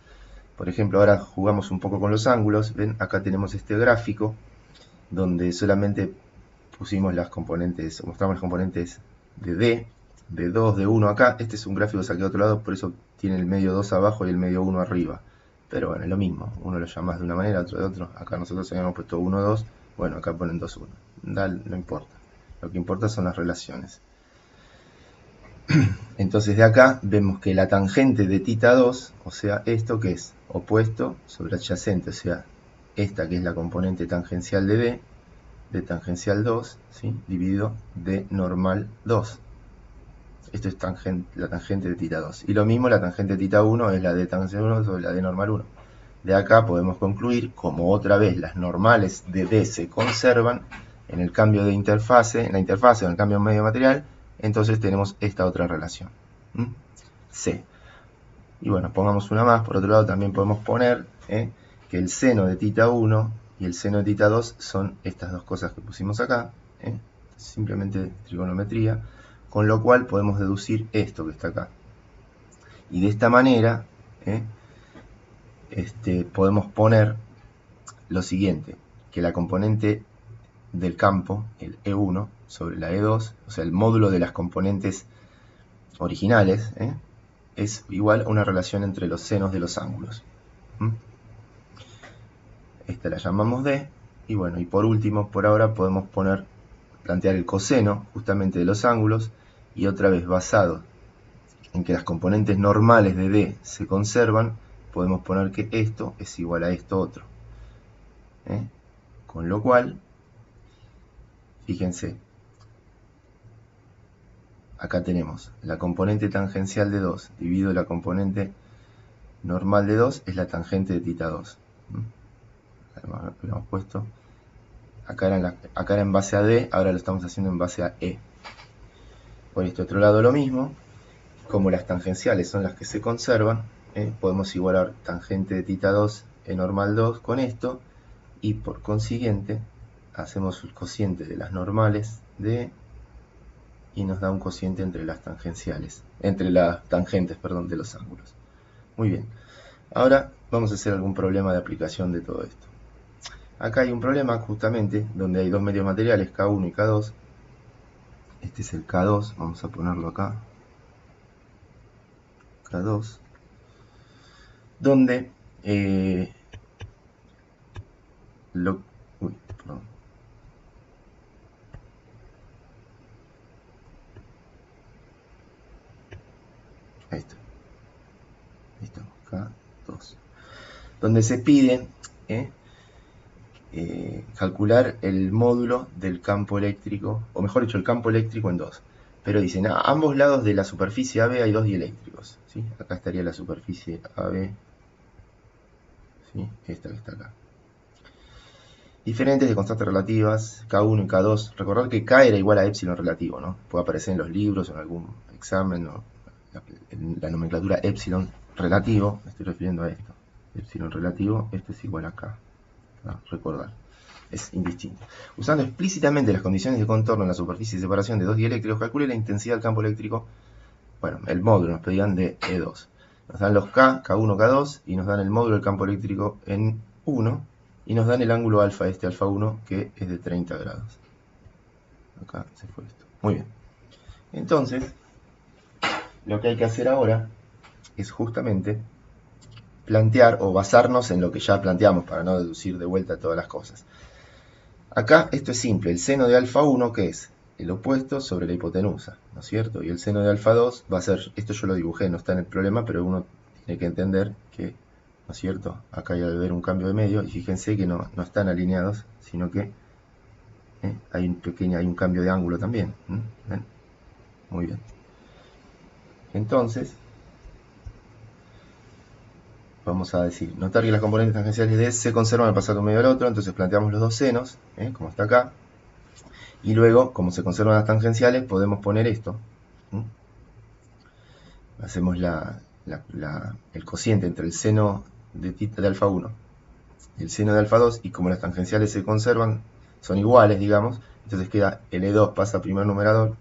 Por ejemplo, ahora jugamos un poco con los ángulos. Ven, acá tenemos este gráfico donde solamente pusimos las componentes, mostramos las componentes de D, de 2, de 1 acá. Este es un gráfico que saqué de otro lado, por eso tiene el medio 2 abajo y el medio 1 arriba. Pero bueno, es lo mismo. Uno lo llama de una manera, otro de otro. Acá nosotros habíamos puesto 1, 2. Bueno, acá ponen 2, 1. No importa. Lo que importa son las relaciones. Entonces de acá vemos que la tangente de θ 2, o sea, esto que es opuesto sobre adyacente, o sea, esta que es la componente tangencial de D, de tangencial 2, ¿sí?, dividido de normal 2. Esto es la tangente de θ 2. Y lo mismo, la tangente de θ 1 es la de tangencial 1 sobre la de normal 1. De acá podemos concluir, como otra vez las normales de D se conservan en el cambio de interfase, en la interfase o en el cambio de medio material, entonces tenemos esta otra relación. C. Y bueno, pongamos una más. Por otro lado, también podemos poner que el seno de θ 1 y el seno de θ 2 son estas dos cosas que pusimos acá. Simplemente trigonometría. Con lo cual podemos deducir esto que está acá. Y de esta manera podemos poner lo siguiente, que la componente del campo, el E1, sobre la E2, o sea, el módulo de las componentes originales, es igual a una relación entre los senos de los ángulos. Esta la llamamos D, y bueno, y por último, por ahora podemos plantear el coseno justamente de los ángulos, y otra vez basado en que las componentes normales de D se conservan, podemos poner que esto es igual a esto otro. Con lo cual, fíjense, acá tenemos la componente tangencial de 2 dividido la componente normal de 2 es la tangente de θ 2. Además, lo hemos puesto. Acá era en base a D, ahora lo estamos haciendo en base a E. Por este otro lado lo mismo, como las tangenciales son las que se conservan, podemos igualar tangente de θ 2 E normal 2 con esto, y por consiguiente hacemos el cociente de las normales de E, y nos da un cociente entre las tangenciales, entre las tangentes, perdón, de los ángulos. Muy bien, ahora vamos a hacer algún problema de aplicación de todo esto. Acá hay un problema justamente donde hay dos medios materiales, K1 y K2. Este es el K2, vamos a ponerlo acá, K2, donde perdón. Ahí está. Listo, K2. Donde se pide calcular el módulo del campo eléctrico, o mejor dicho, el campo eléctrico en 2. Pero dicen, a ambos lados de la superficie AB hay dos dieléctricos. ¿Sí? Acá estaría la superficie AB, ¿sí? Esta que está acá. Diferentes de constantes relativas, K1 y K2. Recordad que K era igual a epsilon relativo, ¿no? Puede aparecer en los libros o en algún examen, ¿no? La nomenclatura epsilon relativo, me estoy refiriendo a esto. Epsilon relativo, esto es igual a K. ¿No? Recordar, es indistinto. Usando explícitamente las condiciones de contorno en la superficie de separación de dos dieléctricos, calcule la intensidad del campo eléctrico. Bueno, el módulo nos pedían de E2. Nos dan los K, K1, K2, y nos dan el módulo del campo eléctrico en 1, y nos dan el ángulo alfa, alfa 1, que es de 30 grados. Acá se fue esto. Muy bien. Entonces, lo que hay que hacer ahora es justamente plantear o basarnos en lo que ya planteamos para no deducir de vuelta todas las cosas. Acá esto es simple, el seno de alfa 1, que es el opuesto sobre la hipotenusa, ¿no es cierto? Y el seno de alfa 2 va a ser, esto yo lo dibujé, no está en el problema, pero uno tiene que entender que, ¿no es cierto? Acá hay que ver un cambio de medio, y fíjense que no están alineados, sino que hay un cambio de ángulo también. ¿Ven? Muy bien. Entonces, vamos a decir, notar que las componentes tangenciales de S se conservan al pasar de un medio al otro, entonces planteamos los dos senos, como está acá, y luego, como se conservan las tangenciales, podemos poner esto. Hacemos el cociente entre el seno de alfa 1 y el seno de alfa 2, y como las tangenciales se conservan, son iguales, digamos, entonces queda el E2 pasa a primer numerador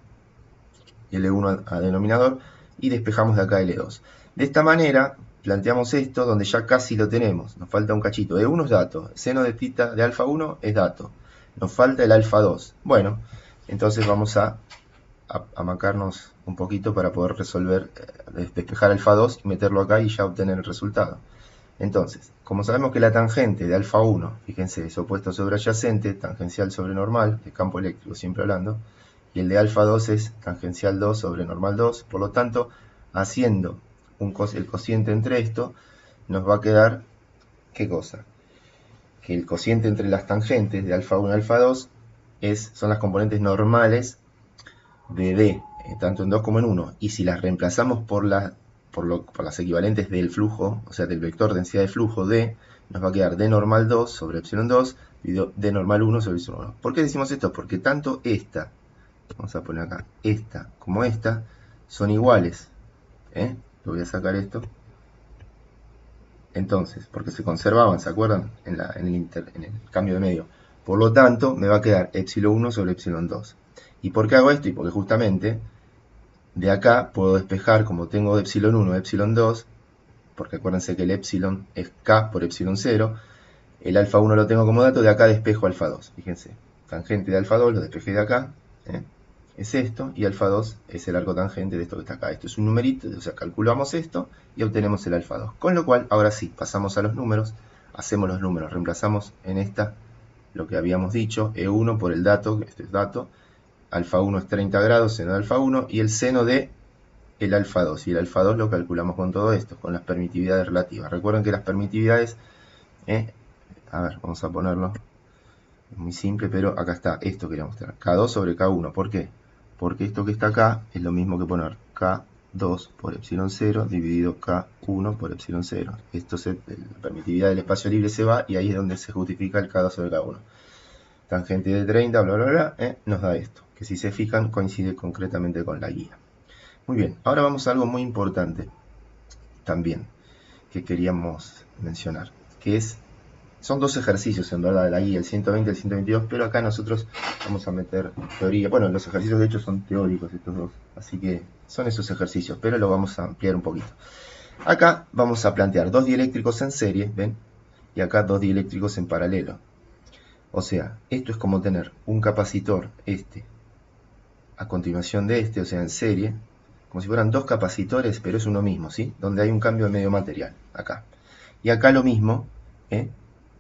y el E1 a denominador, y despejamos de acá el E2. De esta manera, planteamos esto donde ya casi lo tenemos, nos falta un cachito. E1 es dato, seno de θ de alfa 1 es dato, nos falta el alfa 2. Bueno, entonces vamos a macarnos un poquito para poder resolver, despejar alfa 2 y meterlo acá y ya obtener el resultado. Entonces, como sabemos que la tangente de alfa 1, fíjense, es opuesto sobre adyacente, tangencial sobre normal, de campo eléctrico siempre hablando, y el de alfa 2 es tangencial 2 sobre normal 2, por lo tanto, haciendo el cociente entre esto, nos va a quedar, ¿qué cosa? Que el cociente entre las tangentes de alfa 1 y alfa 2 son las componentes normales de D, tanto en 2 como en 1, y si las reemplazamos por las equivalentes del flujo, o sea, del vector densidad de flujo D, nos va a quedar D normal 2 sobre epsilon 2 y D normal 1 sobre epsilon 1. ¿Por qué decimos esto? Porque tanto esta, vamos a poner acá, esta como esta, son iguales. Lo voy a sacar esto. Entonces, porque se conservaban, ¿se acuerdan? En el cambio de medio. Por lo tanto, me va a quedar epsilon 1 sobre epsilon 2. ¿Y por qué hago esto? Y porque justamente de acá puedo despejar, como tengo epsilon 1 epsilon 2, porque acuérdense que el epsilon es K por epsilon 0, el alfa 1 lo tengo como dato, de acá despejo alfa 2. Fíjense, tangente de alfa 2 lo despejé de acá, es esto, y alfa 2 es el arco tangente de esto que está acá. Esto es un numerito, o sea, calculamos esto y obtenemos el alfa 2. Con lo cual, ahora sí, pasamos a los números, hacemos los números, reemplazamos en esta lo que habíamos dicho, E1 por el dato, este es dato, alfa 1 es 30 grados, seno de alfa 1, y el seno de el alfa 2. Y el alfa 2 lo calculamos con todo esto, con las permitividades relativas. Recuerden que las permitividades, a ver, vamos a ponerlo. Es muy simple, pero acá está, esto quería mostrar. K2 sobre K1. ¿Por qué? Porque esto que está acá es lo mismo que poner K2 por epsilon 0 dividido K1 por epsilon 0. Esto la permitividad del espacio libre se va y ahí es donde se justifica el K2 sobre K1. Tangente de 30, bla, bla, bla, nos da esto, que si se fijan coincide concretamente con la guía. Muy bien, ahora vamos a algo muy importante también que queríamos mencionar, que son dos ejercicios en verdad de la guía, el 120 y el 122, pero acá nosotros vamos a meter teoría. Bueno, los ejercicios de hecho son teóricos estos dos, así que son esos ejercicios, pero lo vamos a ampliar un poquito. Acá vamos a plantear dos dieléctricos en serie, ¿ven? Y acá dos dieléctricos en paralelo. O sea, esto es como tener un capacitor, a continuación de o sea, en serie, como si fueran dos capacitores, pero es uno mismo, ¿sí? Donde hay un cambio de medio material, acá. Y acá lo mismo,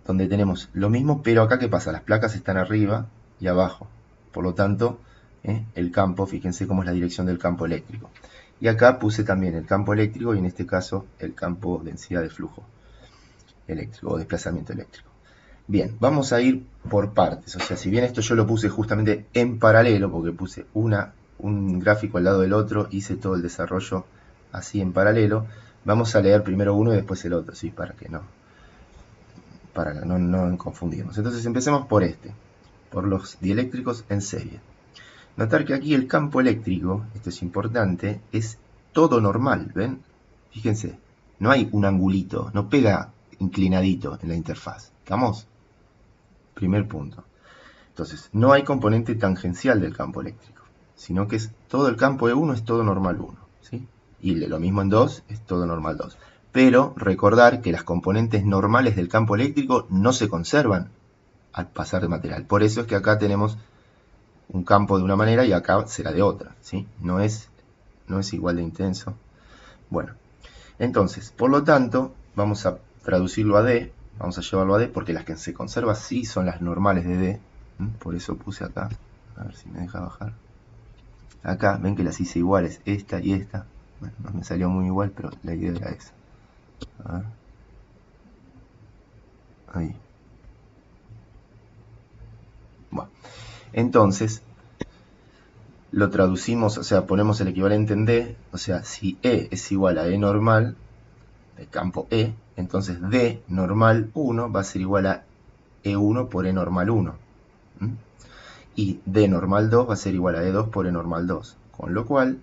donde tenemos lo mismo, pero acá ¿qué pasa? Las placas están arriba y abajo. Por lo tanto, el campo, fíjense cómo es la dirección del campo eléctrico. Y acá puse también el campo eléctrico y en este caso el campo densidad de flujo eléctrico o desplazamiento eléctrico. Bien, vamos a ir por partes. O sea, si bien esto yo lo puse justamente en paralelo, porque puse un gráfico al lado del otro, hice todo el desarrollo así en paralelo, vamos a leer primero uno y después el otro, ¿sí? Para no confundirnos. Entonces empecemos por por los dieléctricos en serie. Notar que aquí el campo eléctrico, esto es importante, es todo normal, ¿ven? Fíjense, no hay un angulito, no pega inclinadito en la interfaz. ¿Estamos? Primer punto. Entonces, no hay componente tangencial del campo eléctrico, sino que es todo el campo E1 es todo normal 1, ¿sí? Y lo mismo en 2 es todo normal 2. Pero recordar que las componentes normales del campo eléctrico no se conservan al pasar de material. Por eso es que acá tenemos un campo de una manera y acá será de otra, ¿sí? No es igual de intenso. Bueno, entonces, por lo tanto, vamos a traducirlo a D, vamos a llevarlo a D, porque las que se conservan sí son las normales de D. Por eso puse acá, a ver si me deja bajar. Acá, ven que las hice iguales, esta y esta. Bueno, no me salió muy igual, pero la idea era esa. A ver. Ahí. Bueno, entonces, lo traducimos, o sea, ponemos el equivalente en D, o sea, si E es igual a E normal, de campo E, entonces D normal 1 va a ser igual a E1 por E normal 1. Y D normal 2 va a ser igual a E2 por E normal 2. Con lo cual,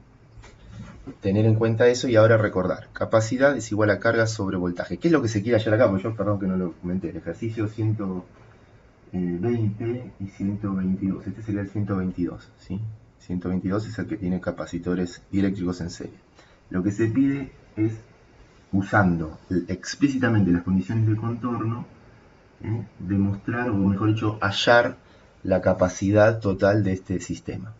tener en cuenta eso y ahora recordar. Capacidad es igual a carga sobre voltaje. ¿Qué es lo que se quiere hallar acá? Pues yo, perdón que no lo comenté. El ejercicio 120 y 122. Este sería el 122, ¿sí? 122 es el que tiene capacitores dieléctricos en serie. Lo que se pide es, usando explícitamente las condiciones de contorno, demostrar, o mejor dicho, hallar la capacidad total de este sistema.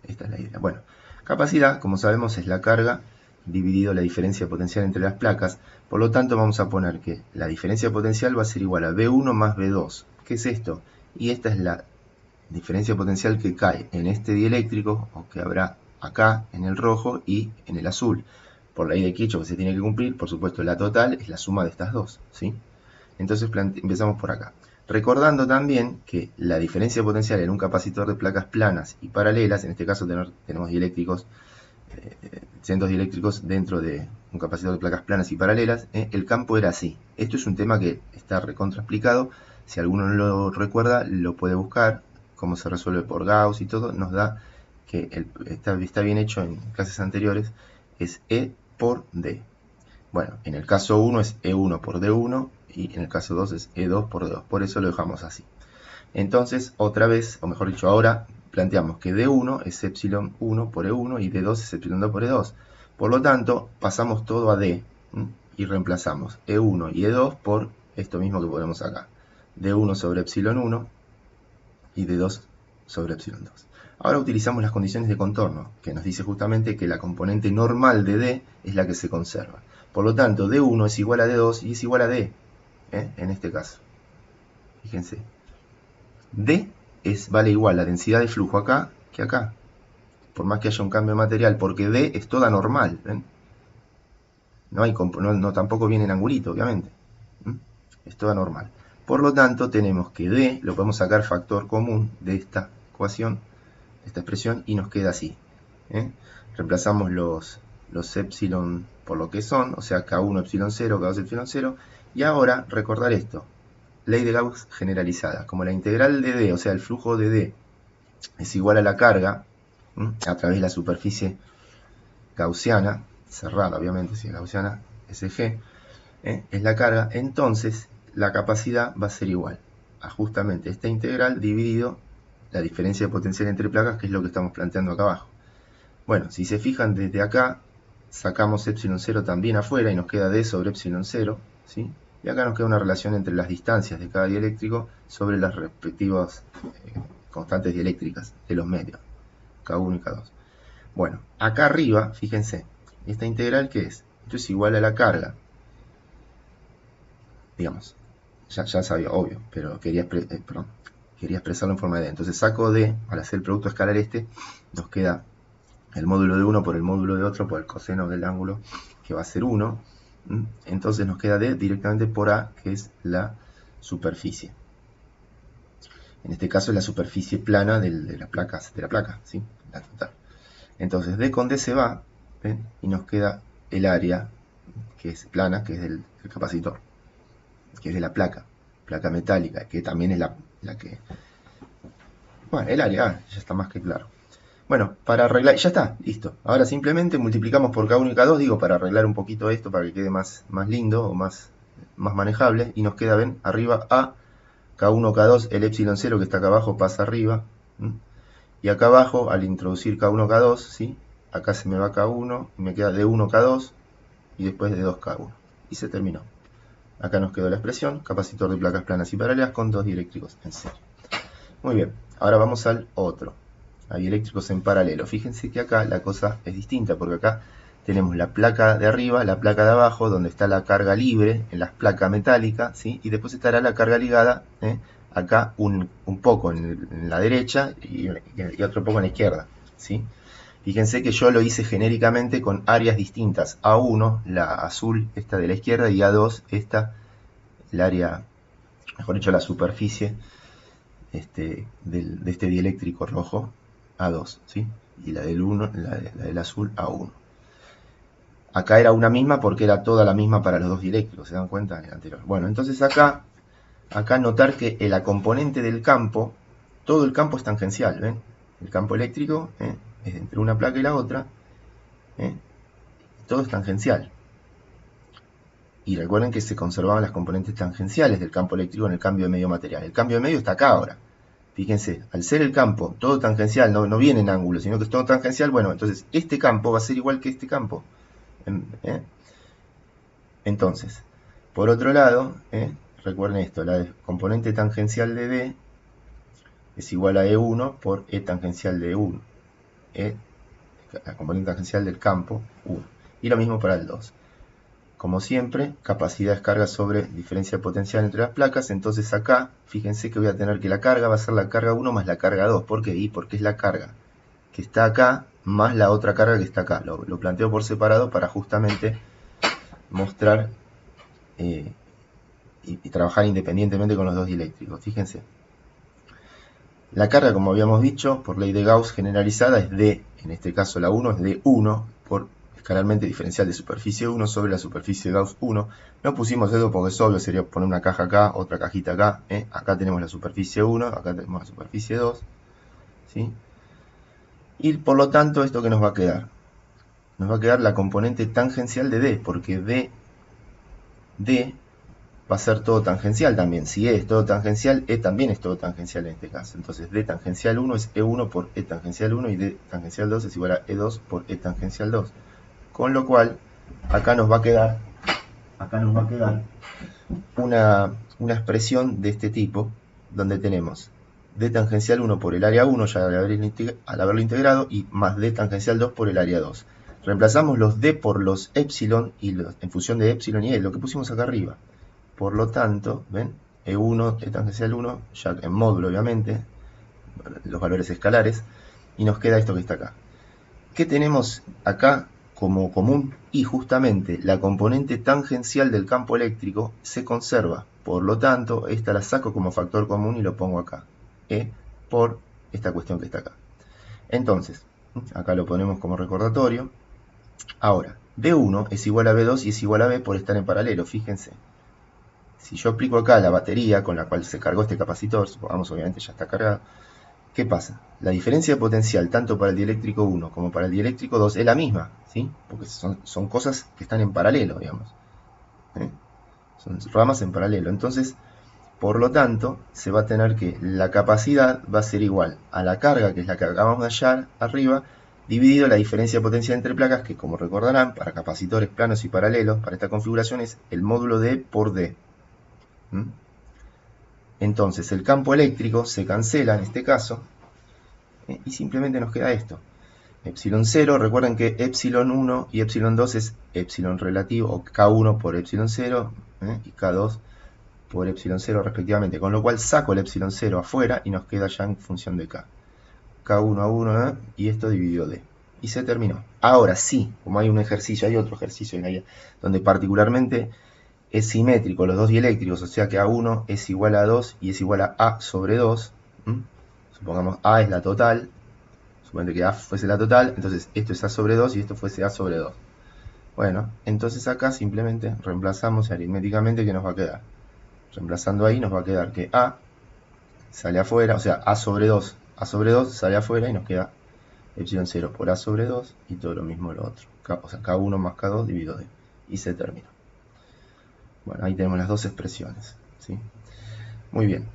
Esta es la idea. Bueno, capacidad, como sabemos, es la carga dividido la diferencia potencial entre las placas. Por lo tanto, vamos a poner que la diferencia potencial va a ser igual a V1 más V2. ¿Qué es esto? Y esta es la diferencia potencial que cae en este dieléctrico, o que habrá acá en el rojo y en el azul. Por la ley de Kirchhoff que se tiene que cumplir, por supuesto, la total es la suma de estas dos, ¿sí? Entonces empezamos por acá. Recordando también que la diferencia potencial en un capacitor de placas planas y paralelas, en este caso tenemos dieléctricos, centros dieléctricos dentro de un capacitor de placas planas y paralelas, el campo era así. Esto es un tema que está recontra explicado. Si alguno no lo recuerda, lo puede buscar, cómo se resuelve por Gauss y todo, nos da que está bien hecho en clases anteriores, es E por D. Bueno, en el caso 1 es E1 por D1 y en el caso 2 es E2 por D2. Por eso lo dejamos así. Entonces, otra vez, o mejor dicho, ahora planteamos que D1 es epsilon 1 por E1 y D2 es epsilon 2 por E2. Por lo tanto, pasamos todo a D y reemplazamos E1 y E2 por esto mismo que ponemos acá. D1 sobre epsilon 1 y D2 sobre epsilon 2. Ahora utilizamos las condiciones de contorno, que nos dice justamente que la componente normal de D es la que se conserva. Por lo tanto, D1 es igual a D2 y es igual a D, en este caso. Fíjense. D vale igual la densidad de flujo acá que acá. por más que haya un cambio de material, porque D es toda normal, ¿ven? Tampoco viene en angulito, obviamente. Es toda normal. Por lo tanto, tenemos que D lo podemos sacar factor común de esta ecuación, de esta expresión, y nos queda así. Reemplazamos los epsilon por lo que son, o sea, K1 epsilon 0, K2 epsilon 0, y ahora recordar esto, ley de Gauss generalizada, como la integral de D, o sea, el flujo de D, es igual a la carga, a través de la superficie gaussiana, cerrada obviamente, si es gaussiana, SG, es la carga, entonces la capacidad va a ser igual a justamente esta integral dividido la diferencia de potencial entre placas, que es lo que estamos planteando acá abajo. Bueno, si se fijan desde acá, sacamos epsilon 0 también afuera y nos queda D sobre epsilon 0, ¿sí? Y acá nos queda una relación entre las distancias de cada dieléctrico sobre las respectivas constantes dieléctricas de los medios, K1 y K2. Bueno, acá arriba, fíjense, esta integral, ¿qué es? Esto es igual a la carga. Digamos, ya sabía, obvio, pero quería expresarlo en forma de D. Entonces saco D, al hacer el producto escalar nos queda el módulo de uno por el módulo de otro, por el coseno del ángulo, que va a ser 1. Entonces nos queda D directamente por A, que es la superficie. En este caso es la superficie plana de la placa, ¿sí? La total. Entonces D con D se va, ¿ven? Y nos queda el área, que es plana, que es del capacitor, que es de la placa metálica, que también es la que... Bueno, el área, ya está más que claro. Bueno, para arreglar, ya está, listo. Ahora simplemente multiplicamos por K1 y K2, digo, para arreglar un poquito esto, para que quede más lindo o más manejable, y nos queda, ven, arriba A, K1, K2, el epsilon 0 que está acá abajo pasa arriba, y acá abajo, al introducir K1, K2, ¿sí? Acá se me va K1, y me queda D1, K2, y después D2, K1, y se terminó. Acá nos quedó la expresión, capacitor de placas planas y paralelas con dos dieléctricos en serie. Muy bien, ahora vamos al otro, a dieléctricos en paralelo. Fíjense que acá la cosa es distinta, porque acá tenemos la placa de arriba, la placa de abajo, donde está la carga libre en las placas metálicas, ¿sí? Y después estará la carga ligada, acá un poco en la derecha y otro poco en la izquierda, ¿sí? Fíjense que yo lo hice genéricamente con áreas distintas. A1, la azul, esta de la izquierda, y A2, esta, el área, mejor dicho, la superficie de este dieléctrico rojo, A2, ¿sí? Y la del 1, la del azul, A1. Acá era una misma porque era toda la misma para los dos dieléctricos, ¿se dan cuenta? En el anterior. Bueno, entonces acá notar que en la componente del campo, todo el campo es tangencial, ¿ven? El campo eléctrico es entre una placa y la otra, todo es tangencial. Y recuerden que se conservaban las componentes tangenciales del campo eléctrico en el cambio de medio material. El cambio de medio está acá ahora. Fíjense, al ser el campo todo tangencial, no viene en ángulo, sino que es todo tangencial, bueno, entonces este campo va a ser igual que este campo. Entonces, por otro lado, recuerden esto, la componente tangencial de D es igual a E1 por E tangencial de 1. La componente tangencial del campo, 1. Y lo mismo para el 2. Como siempre, capacidad de descarga sobre diferencia de potencial entre las placas. Entonces acá, fíjense que voy a tener que la carga va a ser la carga 1 más la carga 2. ¿Por qué? Porque es la carga que está acá más la otra carga que está acá. Lo planteo por separado para justamente mostrar y trabajar independientemente con los dos dieléctricos. Fíjense. La carga, como habíamos dicho, por ley de Gauss generalizada es D, en este caso la 1 es D1 por escalarmente diferencial de superficie 1 sobre la superficie de Gauss 1. No pusimos eso porque es obvio, sería poner una caja acá, otra cajita acá. Acá tenemos la superficie 1, acá tenemos la superficie 2. ¿Sí? Y por lo tanto, ¿esto qué nos va a quedar? Nos va a quedar la componente tangencial de D, porque D va a ser todo tangencial también. Si E es todo tangencial, E también es todo tangencial en este caso. Entonces D tangencial 1 es E1 por E tangencial 1 y D tangencial 2 es igual a E2 por E tangencial 2. Con lo cual, acá nos va a quedar una expresión de este tipo, donde tenemos D tangencial 1 por el área 1, ya al haberlo integrado, y más D tangencial 2 por el área 2. Reemplazamos los D por los epsilon en función de epsilon y E, lo que pusimos acá arriba. Por lo tanto, ¿ven? E1, E tangencial 1, ya en módulo obviamente, los valores escalares, y nos queda esto que está acá. ¿Qué tenemos acá como común? Y justamente la componente tangencial del campo eléctrico se conserva. Por lo tanto, esta la saco como factor común y lo pongo acá, por esta cuestión que está acá. Entonces, acá lo ponemos como recordatorio. Ahora, B1 es igual a B2 y es igual a B por estar en paralelo, fíjense. Si yo aplico acá la batería con la cual se cargó este capacitor, supongamos obviamente ya está cargado, ¿qué pasa? La diferencia de potencial tanto para el dieléctrico 1 como para el dieléctrico 2 es la misma, ¿sí? Porque son cosas que están en paralelo, digamos. Son ramas en paralelo. Entonces, por lo tanto, se va a tener que la capacidad va a ser igual a la carga, que es la que acabamos de hallar arriba, dividido la diferencia de potencial entre placas, que como recordarán, para capacitores planos y paralelos, para esta configuración es el módulo D por D. Entonces el campo eléctrico se cancela en este caso y simplemente nos queda esto. Epsilon 0, recuerden que epsilon 1 y epsilon 2 es epsilon relativo, o K1 por epsilon 0 y K2 por epsilon 0 respectivamente, con lo cual saco el epsilon 0 afuera y nos queda ya en función de K. K1 a 1 y esto dividido D. Y se terminó. Ahora sí, como hay un ejercicio, hay otro ejercicio en la guía, donde particularmente es simétrico los dos dieléctricos, o sea que A1 es igual a 2 y es igual a sobre 2. Supongamos A es la total, suponete que A fuese la total, entonces esto es A sobre 2 y esto fuese A sobre 2. Bueno, entonces acá simplemente reemplazamos aritméticamente que nos va a quedar. Reemplazando ahí nos va a quedar que A sale afuera, o sea, A sobre 2 sale afuera y nos queda epsilon 0 por A sobre 2 y todo lo mismo lo otro. O sea, K1 más K2 dividido D. Y se terminó. Bueno, ahí tenemos las dos expresiones, ¿sí? Muy bien.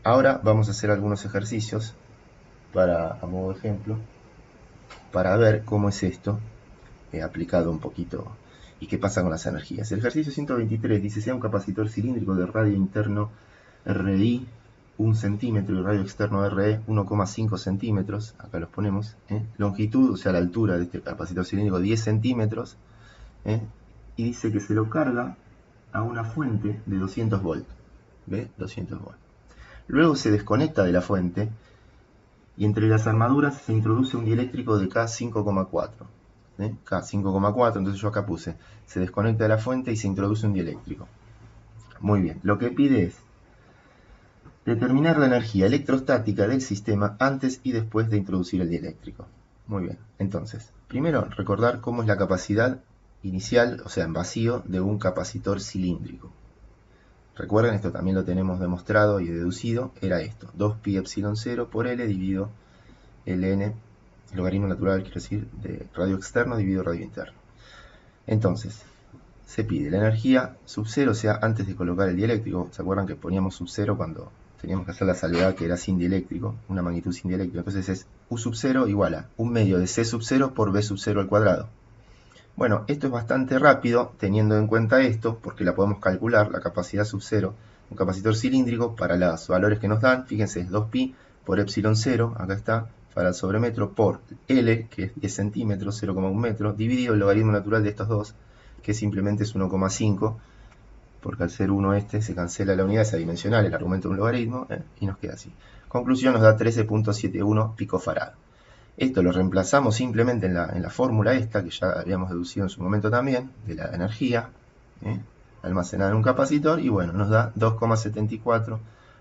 Ahora vamos a hacer algunos ejercicios a modo de ejemplo para ver cómo es esto aplicado un poquito y qué pasa con las energías. El ejercicio 123 dice: sea un capacitor cilíndrico de radio interno RI 1 centímetro y radio externo RE 1,5 centímetros, acá los ponemos, longitud, o sea la altura de este capacitor cilíndrico 10 centímetros, y dice que se lo carga a una fuente de 200 volts, ¿ve? 200 volts. Luego se desconecta de la fuente y entre las armaduras se introduce un dieléctrico de K5,4. K5,4, entonces yo acá puse, se desconecta de la fuente y se introduce un dieléctrico. Muy bien, lo que pide es determinar la energía electrostática del sistema antes y después de introducir el dieléctrico. Muy bien, entonces, primero recordar cómo es la capacidad inicial, o sea, en vacío, de un capacitor cilíndrico. Recuerden, esto también lo tenemos demostrado y deducido, era esto, 2pi epsilon 0 por L dividido Ln, logaritmo natural, quiero decir, de radio externo dividido radio interno. Entonces, se pide la energía sub 0, o sea, antes de colocar el dieléctrico. ¿Se acuerdan que poníamos sub 0 cuando teníamos que hacer la salvedad que era sin dieléctrico, una magnitud sin dieléctrico? Entonces es U sub 0 igual a 1 medio de C sub 0 por B sub 0 al cuadrado. Bueno, esto es bastante rápido teniendo en cuenta esto, porque la podemos calcular, la capacidad sub 0, un capacitor cilíndrico, para los valores que nos dan. Fíjense, es 2pi por epsilon 0, acá está, farad sobre metro, por L, que es 10 centímetros, 0,1 metro, dividido el logaritmo natural de estos dos, que simplemente es 1,5, porque al ser 1 se cancela la unidad, es adimensional, el argumento de un logaritmo, y nos queda así. Conclusión, nos da 13,71 picofarad. Esto lo reemplazamos simplemente en la fórmula esta, que ya habíamos deducido en su momento también, de la energía almacenada en un capacitor, y bueno, nos da 2,74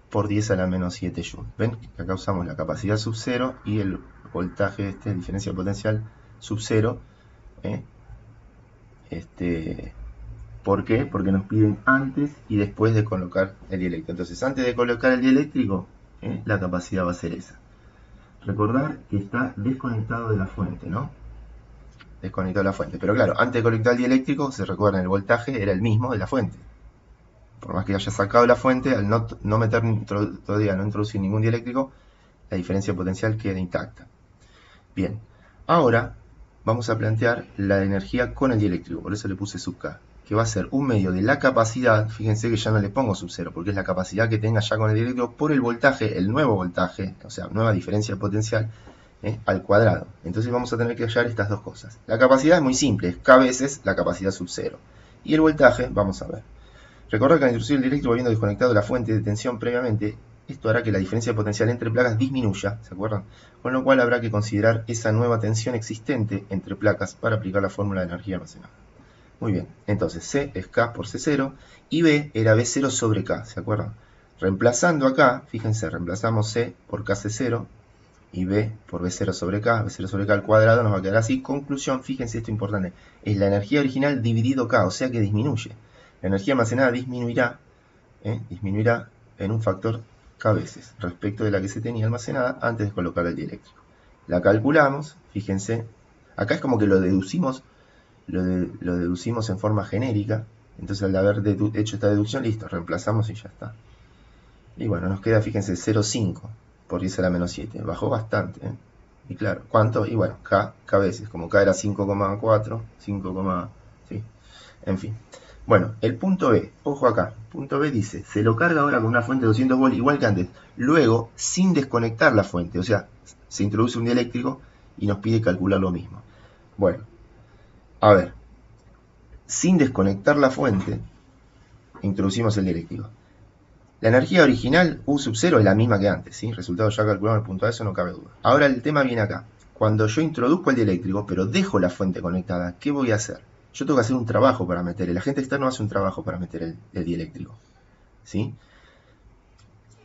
por 10 a la menos 7 joules. ¿Ven? Que acá usamos la capacidad sub 0 y el voltaje, diferencia potencial sub 0. ¿Por qué? Porque nos piden antes y después de colocar el dieléctrico. Entonces, antes de colocar el dieléctrico, la capacidad va a ser esa. Recordar que está desconectado de la fuente, ¿no? Desconectado de la fuente. Pero claro, antes de conectar el dieléctrico, se recuerdan, el voltaje era el mismo de la fuente. Por más que haya sacado la fuente, al no meter todavía, no introducir ningún dieléctrico, la diferencia potencial queda intacta. Bien, ahora vamos a plantear la energía con el dieléctrico, por eso le puse sub K, que va a ser un medio de la capacidad. Fíjense que ya no le pongo sub 0, porque es la capacidad que tenga ya con el dieléctrico por el voltaje, el nuevo voltaje, o sea, nueva diferencia potencial, al cuadrado. Entonces vamos a tener que hallar estas dos cosas. La capacidad es muy simple, es K veces la capacidad sub 0. Y el voltaje, vamos a ver. Recuerda que al introducir el dieléctrico habiendo desconectado la fuente de tensión previamente, esto hará que la diferencia de potencial entre placas disminuya, ¿se acuerdan? Con lo cual habrá que considerar esa nueva tensión existente entre placas para aplicar la fórmula de energía almacenada. Muy bien, entonces C es K por C0 y B era B0 sobre K, ¿se acuerdan? Reemplazando acá, fíjense, reemplazamos C por KC0 y B por B0 sobre K al cuadrado nos va a quedar así. Conclusión, fíjense esto importante, es la energía original dividido K, o sea que disminuye. La energía almacenada disminuirá en un factor K veces respecto de la que se tenía almacenada antes de colocar el dieléctrico. La calculamos, fíjense, acá es como que lo deducimos en forma genérica, entonces al haber hecho esta deducción, listo, reemplazamos y ya está. Y bueno, nos queda, fíjense, 0,5 por 10 a la menos 7, bajó bastante, ¿eh? Y claro, ¿cuánto? Y bueno, K veces, como K era 5,4, sí, en fin. Bueno, el punto B, ojo acá, punto B dice, se lo carga ahora con una fuente de 200 volts igual que antes, luego sin desconectar la fuente, o sea, se introduce un dieléctrico y nos pide calcular lo mismo. Bueno, a ver, sin desconectar la fuente, introducimos el dieléctrico. La energía original U sub 0 es la misma que antes, ¿sí? Resultado ya calculado en el punto A, eso no cabe duda. Ahora el tema viene acá. Cuando yo introduzco el dieléctrico, pero dejo la fuente conectada, ¿qué voy a hacer? Yo tengo que hacer un trabajo para meter, el agente externo hace un trabajo para meter el dieléctrico, ¿sí?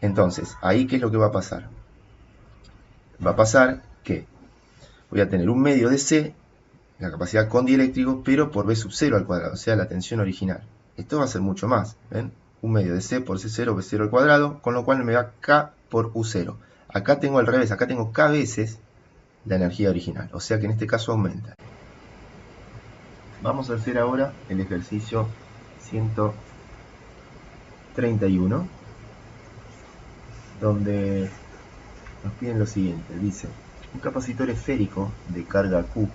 Entonces, ahí ¿qué es lo que va a pasar? Va a pasar que voy a tener un medio de C, la capacidad con dieléctrico, pero por B sub 0 al cuadrado, o sea, la tensión original. Esto va a ser mucho más, ¿ven? Un medio de C por C0, B0 al cuadrado, con lo cual me da K por U0. Acá tengo al revés, acá tengo K veces la energía original, o sea que en este caso aumenta. Vamos a hacer ahora el ejercicio 131, donde nos piden lo siguiente, dice, un capacitor esférico de carga Q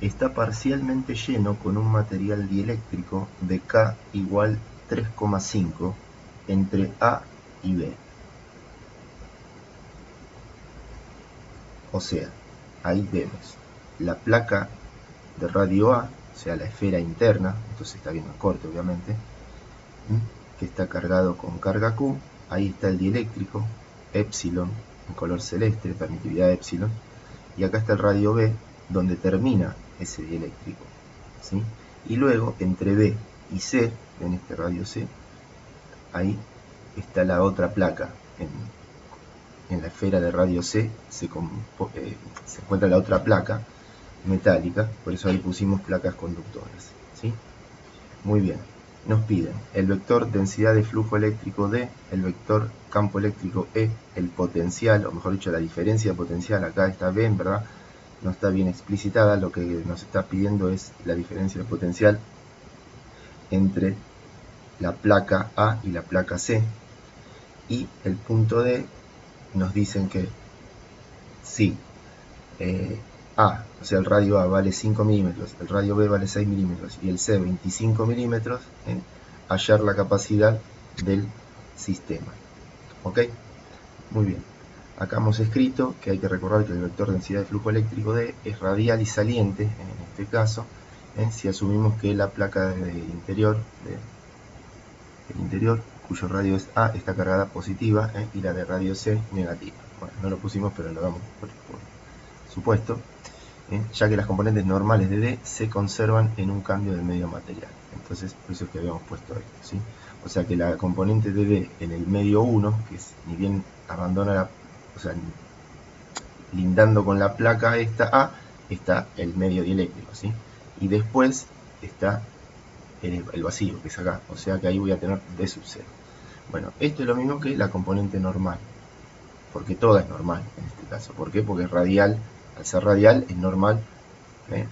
está parcialmente lleno con un material dieléctrico de K igual 3,5 entre A y B. O sea, ahí vemos la placa de radio A, o sea, la esfera interna, esto se está viendo en corte obviamente, que está cargado con carga Q, ahí está el dieléctrico, epsilon, en color celeste, permitividad epsilon, y acá está el radio B, donde termina ese dieléctrico, ¿sí? Y luego entre B y C, en este radio C, ahí está la otra placa, en la esfera de radio C se encuentra la otra placa metálica, por eso ahí pusimos placas conductoras, ¿sí? Muy bien, nos piden el vector densidad de flujo eléctrico D, el vector campo eléctrico E, el potencial, o mejor dicho la diferencia de potencial, acá está B, en verdad no está bien explicitada, lo que nos está pidiendo es la diferencia de potencial entre la placa A y la placa C, y el punto D nos dicen que si A, o sea el radio A vale 5 milímetros, el radio B vale 6 milímetros y el C 25 milímetros, hallar la capacidad del sistema. ¿Ok? Muy bien. Acá hemos escrito que hay que recordar que el vector densidad de flujo eléctrico D es radial y saliente, en este caso, si asumimos que la placa del interior, cuyo radio es A, está cargada positiva, y la de radio C negativa. Bueno, no lo pusimos, pero lo damos por supuesto, ya que las componentes normales de D se conservan en un cambio de medio material. Entonces, por eso es que habíamos puesto esto, ¿sí? O sea que la componente de D en el medio 1, que es, ni bien abandona o sea, lindando con la placa esta A, está el medio dieléctrico, ¿sí? Y después está el vacío, que es acá, o sea que ahí voy a tener D sub 0. Bueno, esto es lo mismo que la componente normal, porque toda es normal en este caso. ¿Por qué? Porque es radial, al ser radial es normal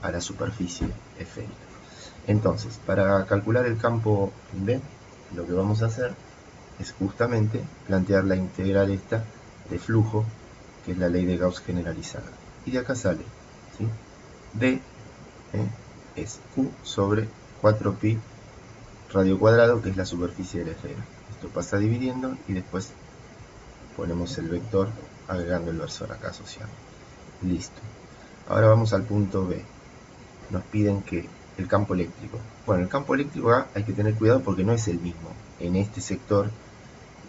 a la superficie esférica. Entonces, para calcular el campo D, lo que vamos a hacer es justamente plantear la integral esta de flujo, que es la ley de Gauss generalizada. Y de acá sale, ¿sí? D es Q sobre 4pi radio cuadrado, que es la superficie de la esfera. Esto pasa dividiendo y después ponemos el vector agregando el versor acá asociado. Listo. Ahora vamos al punto B. Nos piden que el campo eléctrico. Bueno, el campo eléctrico acá hay que tener cuidado porque no es el mismo en este sector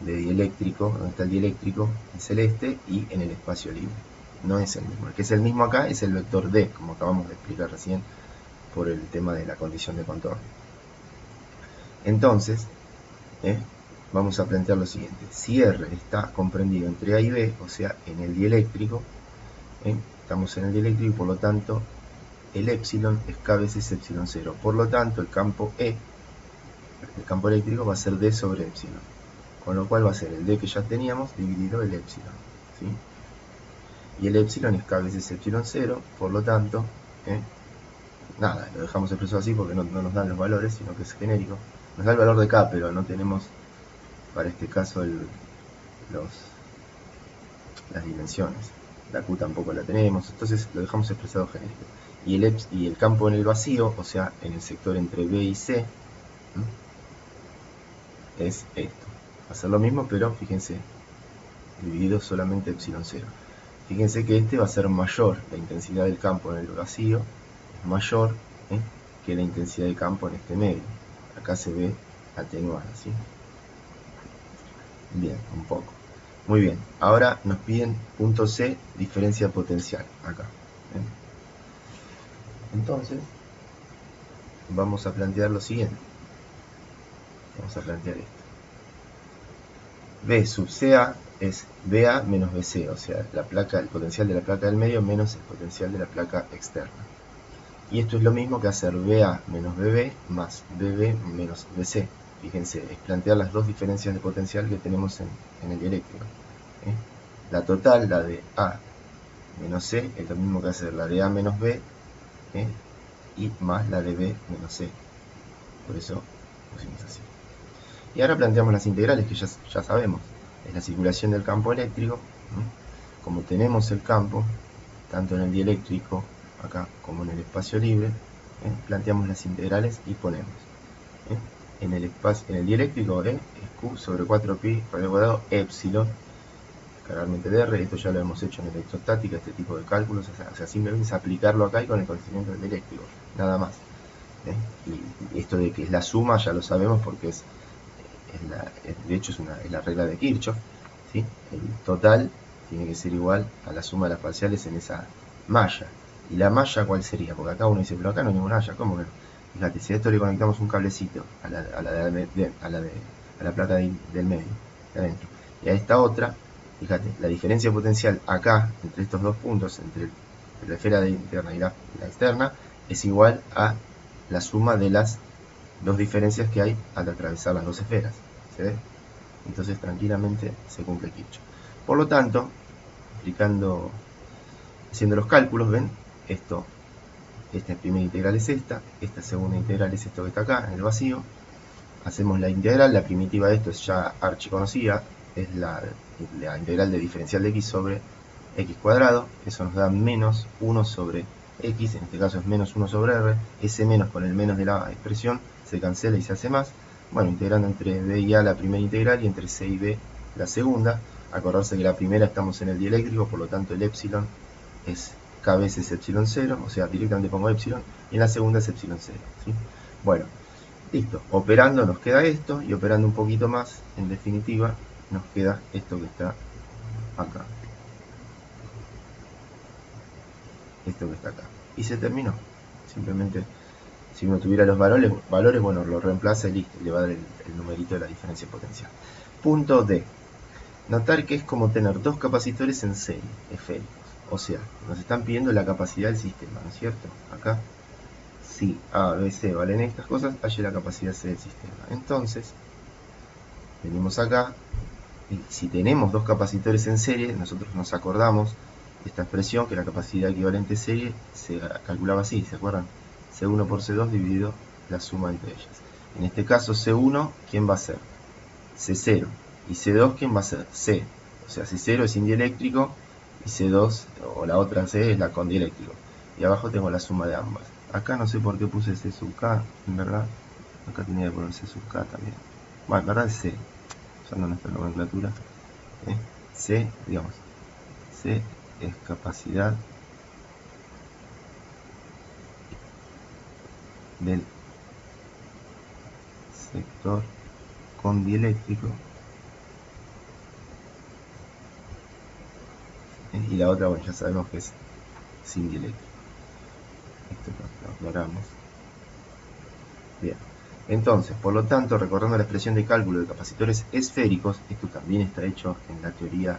de dieléctrico, donde está el dieléctrico, el celeste, y en el espacio libre. No es el mismo. El que es el mismo acá es el vector D, como acabamos de explicar recién, por el tema de la condición de contorno. Entonces, vamos a plantear lo siguiente. Si R está comprendido entre A y B, o sea, en el dieléctrico, estamos en el dieléctrico y por lo tanto el épsilon es K veces epsilon 0. Por lo tanto, el campo E, el campo eléctrico, va a ser D sobre epsilon. Con lo cual va a ser el D que ya teníamos dividido el epsilon. ¿Sí? Y el epsilon es K veces epsilon 0, por lo tanto, nada, lo dejamos expresado así porque no nos dan los valores, sino que es genérico. Nos da el valor de K, pero no tenemos para este caso las dimensiones. La Q tampoco la tenemos, entonces lo dejamos expresado genérico. Y el campo en el vacío, o sea, en el sector entre B y C, es esto. Va a ser lo mismo, pero fíjense, dividido solamente epsilon 0. Fíjense que este va a ser mayor, la intensidad del campo en el vacío es mayor que la intensidad de campo en este medio. Acá se ve atenuada, ¿sí? Bien, un poco. Muy bien, ahora nos piden punto C, diferencia potencial, acá. Entonces, vamos a plantear lo siguiente. Vamos a plantear esto. B sub CA es BA menos BC, o sea, el potencial de la placa del medio menos el potencial de la placa externa. Y esto es lo mismo que hacer BA menos BB más BB menos BC. Fíjense, es plantear las dos diferencias de potencial que tenemos en el dieléctrico. La total, la de A menos C, es lo mismo que hacer la de A menos B y más la de B menos C. Por eso pusimos así. Y ahora planteamos las integrales que ya sabemos. Es la circulación del campo eléctrico. Como tenemos el campo, tanto en el dieléctrico acá como en el espacio libre, planteamos las integrales y ponemos en el dieléctrico es Q sobre 4pi radio cuadrado epsilon, claramente de R. Esto ya lo hemos hecho en electrostática, este tipo de cálculos, o sea, simplemente es aplicarlo acá y con el conocimiento del dieléctrico, nada más. Y esto de que es la suma ya lo sabemos porque de hecho es la regla de Kirchhoff, ¿sí? El total tiene que ser igual a la suma de las parciales en esa malla. ¿Y la malla cuál sería? Porque acá uno dice, pero acá no hay ninguna malla, ¿cómo que no? Fíjate, si a esto le conectamos un cablecito a la placa del medio, de adentro, y a esta otra, fíjate, la diferencia potencial acá, entre estos dos puntos, entre la esfera interna y la externa, es igual a la suma de las dos diferencias que hay al atravesar las dos esferas. ¿Se ve? Entonces tranquilamente se cumple Kirchhoff. Por lo tanto, haciendo los cálculos, ven, esta primera integral es esta segunda integral es esto que está acá en el vacío. Hacemos la integral, la primitiva de esto es ya archiconocida, es la integral de diferencial de x sobre x cuadrado. Eso nos da menos 1 sobre x, en este caso es menos 1 sobre r. Ese menos con el menos de la expresión se cancela y se hace más. Bueno, integrando entre b y a la primera integral y entre c y b la segunda. Acordarse que la primera estamos en el dieléctrico, por lo tanto el epsilon es K veces epsilon 0, o sea, directamente pongo epsilon, y en la segunda es epsilon 0, ¿sí? Bueno, listo. Operando nos queda esto, y operando un poquito más, en definitiva, nos queda esto que está acá. Esto que está acá. Y se terminó. Simplemente, si uno tuviera los valores, bueno, lo reemplaza y listo, le va a dar el numerito de la diferencia potencial. Punto D. Notar que es como tener dos capacitores en serie, esféricos. O sea, nos están pidiendo la capacidad del sistema, ¿no es cierto? Acá, si A, B, C valen estas cosas, hay la capacidad C del sistema. Entonces, venimos acá, y si tenemos dos capacitores en serie, nosotros nos acordamos de esta expresión, que la capacidad equivalente serie se calculaba así, ¿se acuerdan? C1 por C2 dividido la suma entre ellas. En este caso, C1, ¿quién va a ser? C0. Y C2, ¿quién va a ser? C. O sea, C0 es indieléctrico y C2, o la otra C, es la condieléctrico. Y abajo tengo la suma de ambas. Acá no sé por qué puse C sub K, en verdad. Acá tenía que poner C sub K también. Bueno, en verdad es C, usando nuestra nomenclatura. C, digamos, C es capacidad del sector condieléctrico y la otra, bueno, ya sabemos que es sin dieléctrico. Esto lo aclaramos. Bien. Entonces, por lo tanto, recordando la expresión de cálculo de capacitores esféricos, esto también está hecho en la teoría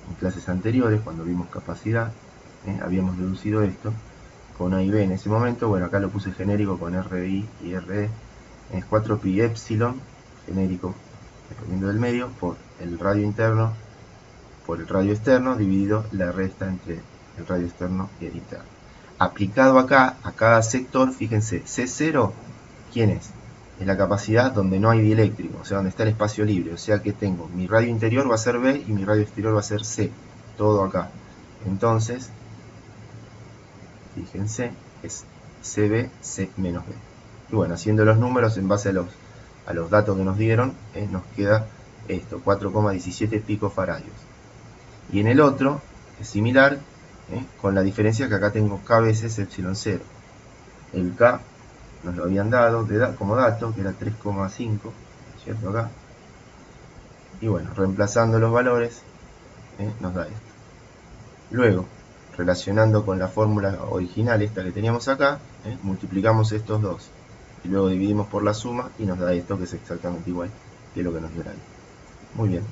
en clases anteriores, cuando vimos capacidad, habíamos deducido esto con A y B en ese momento. Bueno, acá lo puse genérico con RI y RE, es 4pi epsilon, genérico, dependiendo del medio, por el radio interno, por el radio externo, dividido la resta entre el radio externo y el interno. Aplicado acá, a cada sector, fíjense, C0, ¿quién es? Es la capacidad donde no hay dieléctrico, o sea, donde está el espacio libre. O sea que tengo, mi radio interior va a ser B y mi radio exterior va a ser C. Todo acá. Entonces, fíjense, es CB, C menos B. Y bueno, haciendo los números en base a los datos que nos dieron, nos queda esto, 4,17 picofaradios. Y en el otro, es similar, con la diferencia que acá tengo K veces epsilon 0. El K nos lo habían dado como dato, que era 3,5, ¿cierto? Acá. Y bueno, reemplazando los valores, nos da esto. Luego, relacionando con la fórmula original, esta que teníamos acá, multiplicamos estos dos. Y luego dividimos por la suma y nos da esto, que es exactamente igual que lo que nos dio ahí. Muy bien.